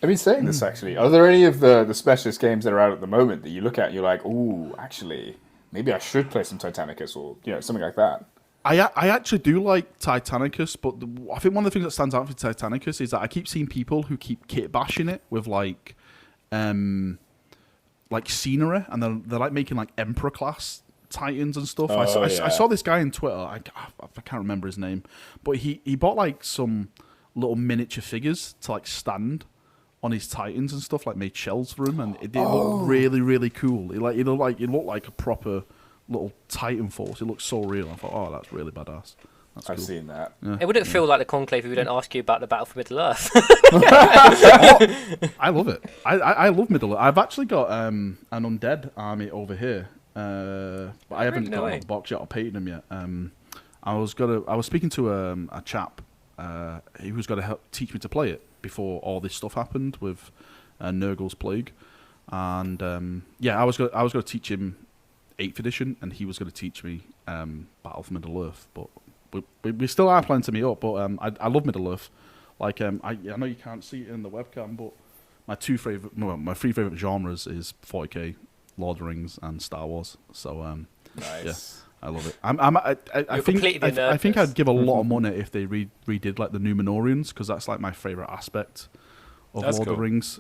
I've been saying this actually. Are there any of the specialist games that are out at the moment that you look at and you're like, ooh, actually, maybe I should play some Titanicus or something like that? I actually do like Titanicus, but I think one of the things that stands out for Titanicus is that I keep seeing people who keep kit bashing it with like scenery, and they're like making like Emperor class Titans and stuff. I saw this guy on Twitter. I can't remember his name, but he bought like some little miniature figures to like stand on his Titans and stuff, like made shells for him, and it looked really, really cool. It looked like a proper little Titan force. It looked so real. I thought, oh, that's really badass. That's I've cool. seen that. Yeah. It wouldn't feel like the Conclave if we don't ask you about the Battle for Middle Earth. I love it. I love Middle Earth. I've actually got an undead army over here, but I haven't got a box yet or painted them yet. I was speaking to a chap. He was going to help teach me to play it before all this stuff happened with Nurgle's Plague, and I was going to teach him 8th edition, and he was going to teach me Battle for Middle Earth. But we still are planning to meet up. But I love Middle Earth. Like I know you can't see it in the webcam, but my three favorite genres is 40k, Lord of the Rings, and Star Wars. So Nice. Yeah, I love it. I think I'd give a lot of money if they redid like the Numenorians, because that's like my favorite aspect of That's Lord of the cool. Rings.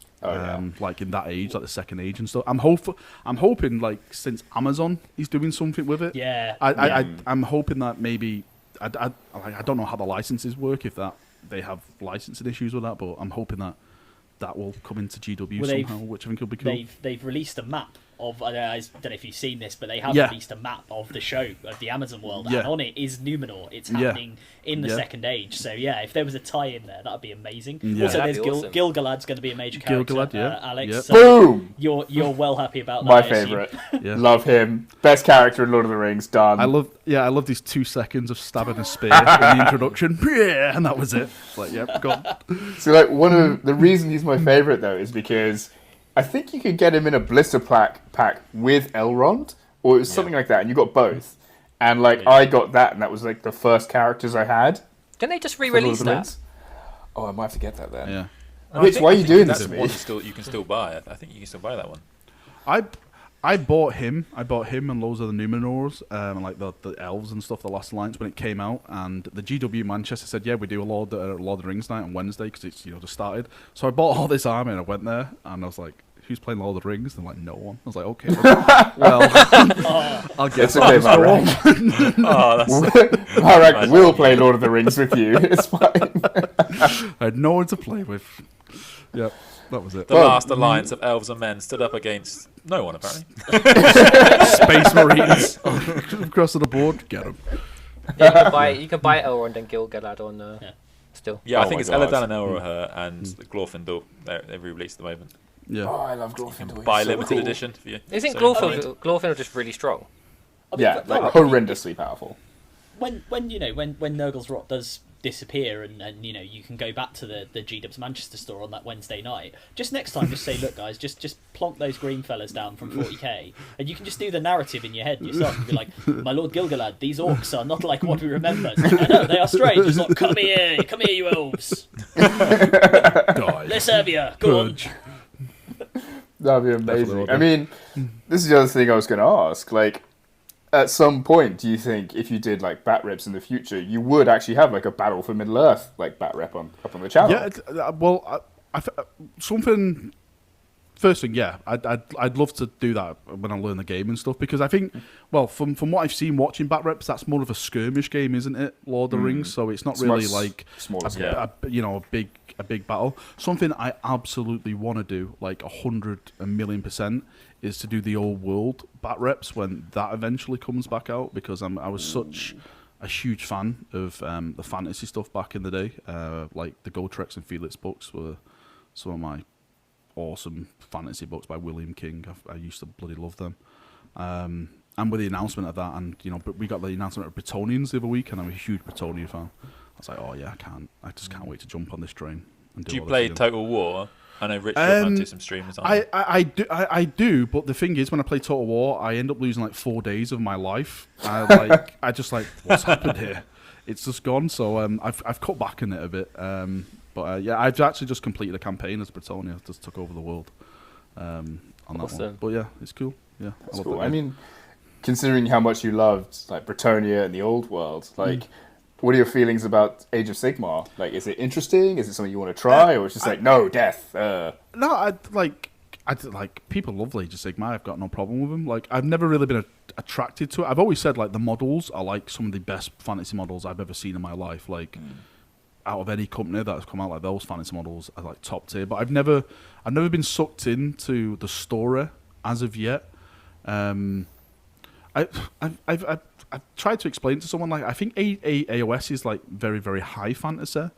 Like in that age, like the second age and stuff. I'm hoping like since Amazon is doing something with it. Yeah. I'm hoping that maybe I don't know how the licenses work, if that they have licensing issues with that, but I'm hoping that will come into GW somehow, which I think will be cool. They've released a map of, I don't know if you've seen this, but they have released a map of the show, of the Amazon world, and on it is Numenor. It's happening in the Second Age. So yeah, if there was a tie-in there, that'd be amazing. Yeah. Also, there's That'd be awesome. Gilgalad's going to be a major character. Gilgalad, Alex. Yep. So Boom! You're well happy about that. My I assume. favourite. Yeah. Love him. Best character in Lord of the Rings. Done. I love these 2 seconds of stabbing a spear in the introduction. Yeah, and that was it. Like, yep, gone. So, like, one of the reason he's my favourite though is because I think you could get him in a blister pack with Elrond, or it was something like that, and you got both. And like, I got that, and that was like the first characters I had. Didn't they just for Lord re-release of the that? Rings. Oh, I might have to get that then. Yeah. Rich, why are you doing this That's to one me? you can still buy. I think you can still buy that one. I bought him and loads of the Numenors, like the elves and stuff, the Last Alliance, when it came out, and the GW Manchester said, yeah, we do a Lord of the Rings night on Wednesday, because it's just started. So I bought all this army, and I went there, and I was like, who's playing Lord of the Rings? They're like, no one. I was like, okay, well, I'll get It's okay, Valrak. Valrak will play Lord of the Rings with you. It's fine. I had no one to play with. Yep, that was it. The last alliance of elves and men stood up against no one, apparently. Space Marines across the board, get them. Yeah, you can buy Elrond and Gilgalad on still. Yeah, I Oh think my it's God. Elladan and Elrohir and Glorfindel. They've re-released at the moment. Yeah. Oh, I love Glorfindel. Buy He's so limited cool. edition for you. Isn't So- Glorfindel just really strong? I mean, Yeah, but, like horrendously powerful. when Nurgle's Rot does disappear and you can go back to the G-Dubs Manchester store on that Wednesday night, just next time just say, look guys, just plonk those green fellas down from 40k, and you can just do the narrative in your head yourself and be like, my lord Gilgalad, these orcs are not like what we remember. It's like, I know, they are strange. It's like, come here you elves. Die. Let's have you. Go on. That'd be amazing. will I do. mean, this is the other thing I was going to ask. Like, at some point, do you think if you did like bat reps in the future, you would actually have like a Battle for Middle Earth like bat rep up on the channel? Yeah, well, something. First thing, yeah, I'd love to do that when I learn the game and stuff, because I think, well, from what I've seen watching bat reps, that's more of a skirmish game, isn't it? Lord of the Rings, so it's not really like smaller a big battle. Something I absolutely want to do, like 100,000,000%, is to do the old world bat reps when that eventually comes back out, because I was such a huge fan of the fantasy stuff back in the day. Like the Gotrek and Felix books were some of my awesome fantasy books by William King. I used to bloody love them. And with the announcement of that, and we got the announcement of Bretonians the other week, and I'm a huge Bretonian fan. I was like, oh yeah, I just can't wait to jump on this train. And Do you play Total War? I know Rich do some streamers on it. I do, but the thing is, when I play Total War, I end up losing like 4 days of my life. I just what's happened here? It's just gone. So I've cut back in it a bit. But yeah, I've actually just completed a campaign as Bretonia. Just took over the world on that one. But yeah, it's cool. Yeah, that's cool. I mean, considering how much you loved like Bretonia and the old world, like, what are your feelings about Age of Sigmar? Like, is it interesting? Is it something you want to try, or it's just no death? No, I like people love Age of Sigmar. I've got no problem with them. Like, I've never really been attracted to it. I've always said like the models are like some of the best fantasy models I've ever seen in my life. Like. Out of any company that has come out, like those fantasy models are like top tier. But I've never been sucked into the story as of yet. I've tried to explain to someone, like, I think AOS is like very, very high fantasy,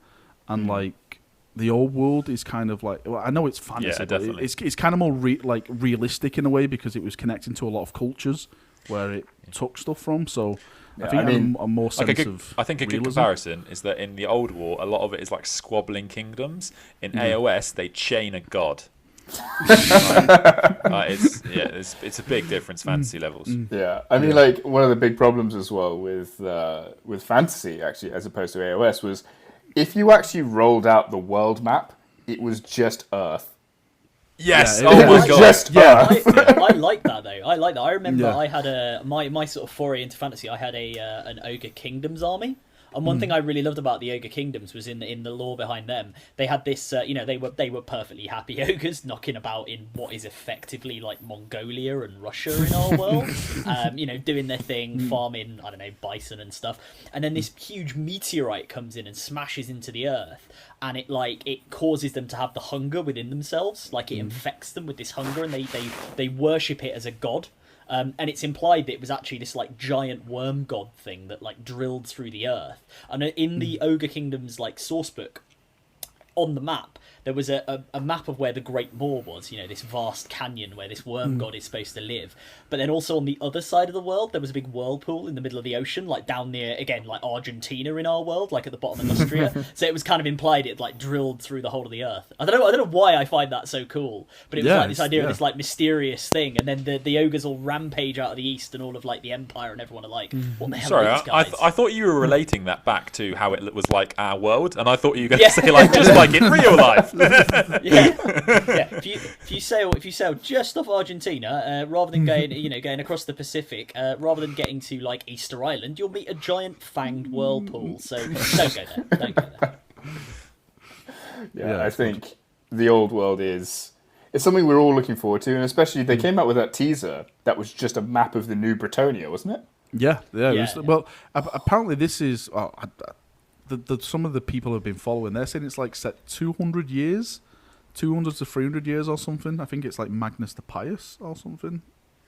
and like the old world is kind of like, well, I know it's fantasy, but it's kind of more realistic in a way, because it was connecting to a lot of cultures where it took stuff from. So. Yeah, I think a more sense of I think a good comparison is that in the old war, a lot of it is like squabbling kingdoms. In AOS, they chain a god. It's a big difference, fantasy levels. Yeah, I mean, like, one of the big problems as well with fantasy, actually, as opposed to AOS, was if you actually rolled out the world map, it was just Earth. Yes. Yeah, oh my god. I like that though. I like that. I remember I had my sort of foray into fantasy. I had an Ogre Kingdoms army. And one thing I really loved about the Ogre Kingdoms was in the lore behind them. They had this, they were perfectly happy ogres knocking about in what is effectively like Mongolia and Russia in our world. Doing their thing, farming, I don't know, bison and stuff. And then this huge meteorite comes in and smashes into the earth, and it causes them to have the hunger within themselves. Like, it infects them with this hunger, and they worship it as a god. And it's implied that it was actually this like giant worm god thing that like drilled through the earth. And in the Ogre Kingdoms like source book, on the map, there was a map of where the Great Moor was, this vast canyon where this worm god is supposed to live. But then also on the other side of the world, there was a big whirlpool in the middle of the ocean, like down near, again, like Argentina in our world, like at the bottom of Austria. So it was kind of implied it like drilled through the whole of the earth. I don't know why I find that so cool, but it was like this idea of this like mysterious thing, and then the ogres all rampage out of the east, and all of like the empire and everyone are like, what the hell are these guys? I thought you were relating that back to how it was like our world, and I thought you were going to say like just like in real life. If you sail just off Argentina, rather than going across the Pacific, rather than getting to like Easter Island, you'll meet a giant fanged whirlpool. So don't go there. Yeah, I think the old world it's something we're all looking forward to, and especially they came out with that teaser that was just a map of the new Bretonia, wasn't it? Yeah. Well, apparently this is. Some of the people who have been following, they're saying it's like set 200 years, 200 to 300 years or something. I think it's like Magnus the Pious or something.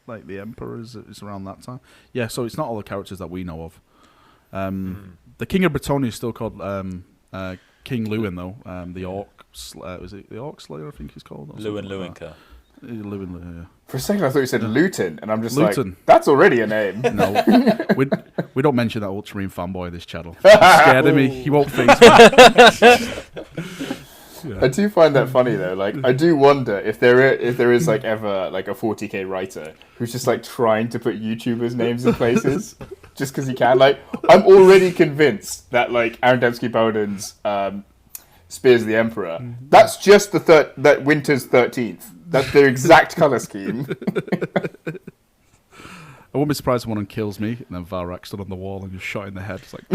Like the Emperor is around that time. Yeah, so it's not all the characters that we know of. The King of Bretonia is still called King Lewin, though. The Orc, was it the Orc Slayer? I think he's called. Lewin Lewinka. Yeah. For a second, I thought you said Luton, and I'm just Luton. Like, that's already a name. No, we don't mention that Ultramarine fanboy in this channel. He's scared of me. He won't face me. I do find that funny though. Like, I do wonder if there is like ever like a 40k writer who's just like trying to put YouTubers' names in places just because he can. Like, I'm already convinced that like Aaron Dembski-Bowden's Spears of the Emperor, that's just that Winter's 13th. That's their exact colour scheme. I wouldn't be surprised if one kills me, and then Valrak stood on the wall and just shot in the head. It's like,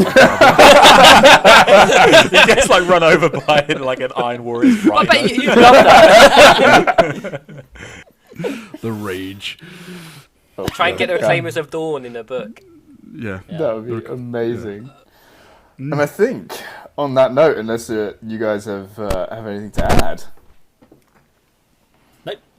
He gets like run over by like an Iron Warrior's I right. bet you'd love that. the rage. Try and get the Reclaimers of Dawn in a book. Yeah. That would be amazing. And I think, on that note, unless you guys have anything to add.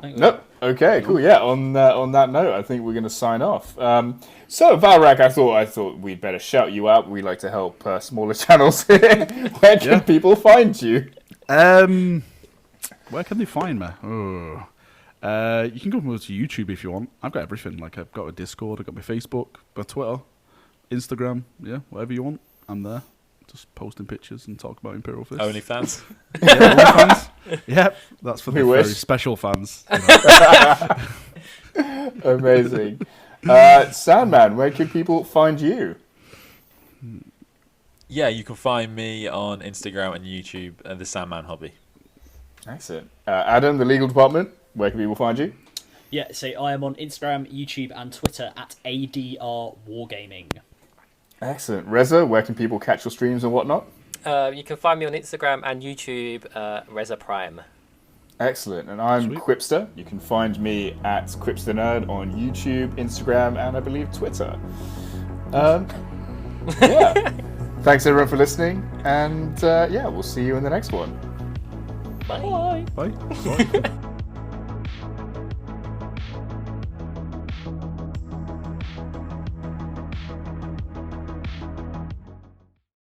Nope. Okay, cool. Yeah, on that note, I think we're going to sign off. So, Valrak, I thought we'd better shout you out. We like to help smaller channels here. Where can people find you? Where can they find me? Oh. You can go over to YouTube if you want. I've got everything. Like, I've got a Discord, I've got my Facebook, my Twitter, Instagram. Yeah, whatever you want, I'm there. Just posting pictures and talk about Imperial Fists. OnlyFans. Yeah, OnlyFans. Yep, that's for the very special fans. Amazing. Sandman, where can people find you? Yeah, you can find me on Instagram and YouTube at the Sandman Hobby. Excellent. Adam, the legal department, where can people find you? Yeah, so I am on Instagram, YouTube, and Twitter at ADRWargaming. Excellent. Reza, where can people catch your streams and whatnot? You can find me on Instagram and YouTube, RezzaPrime. Excellent. And I'm Sweet. Quipster. You can find me at QuipsterNerd on YouTube, Instagram, and I believe Twitter. Yeah. Thanks everyone for listening, and yeah, we'll see you in the next one. Bye. Bye.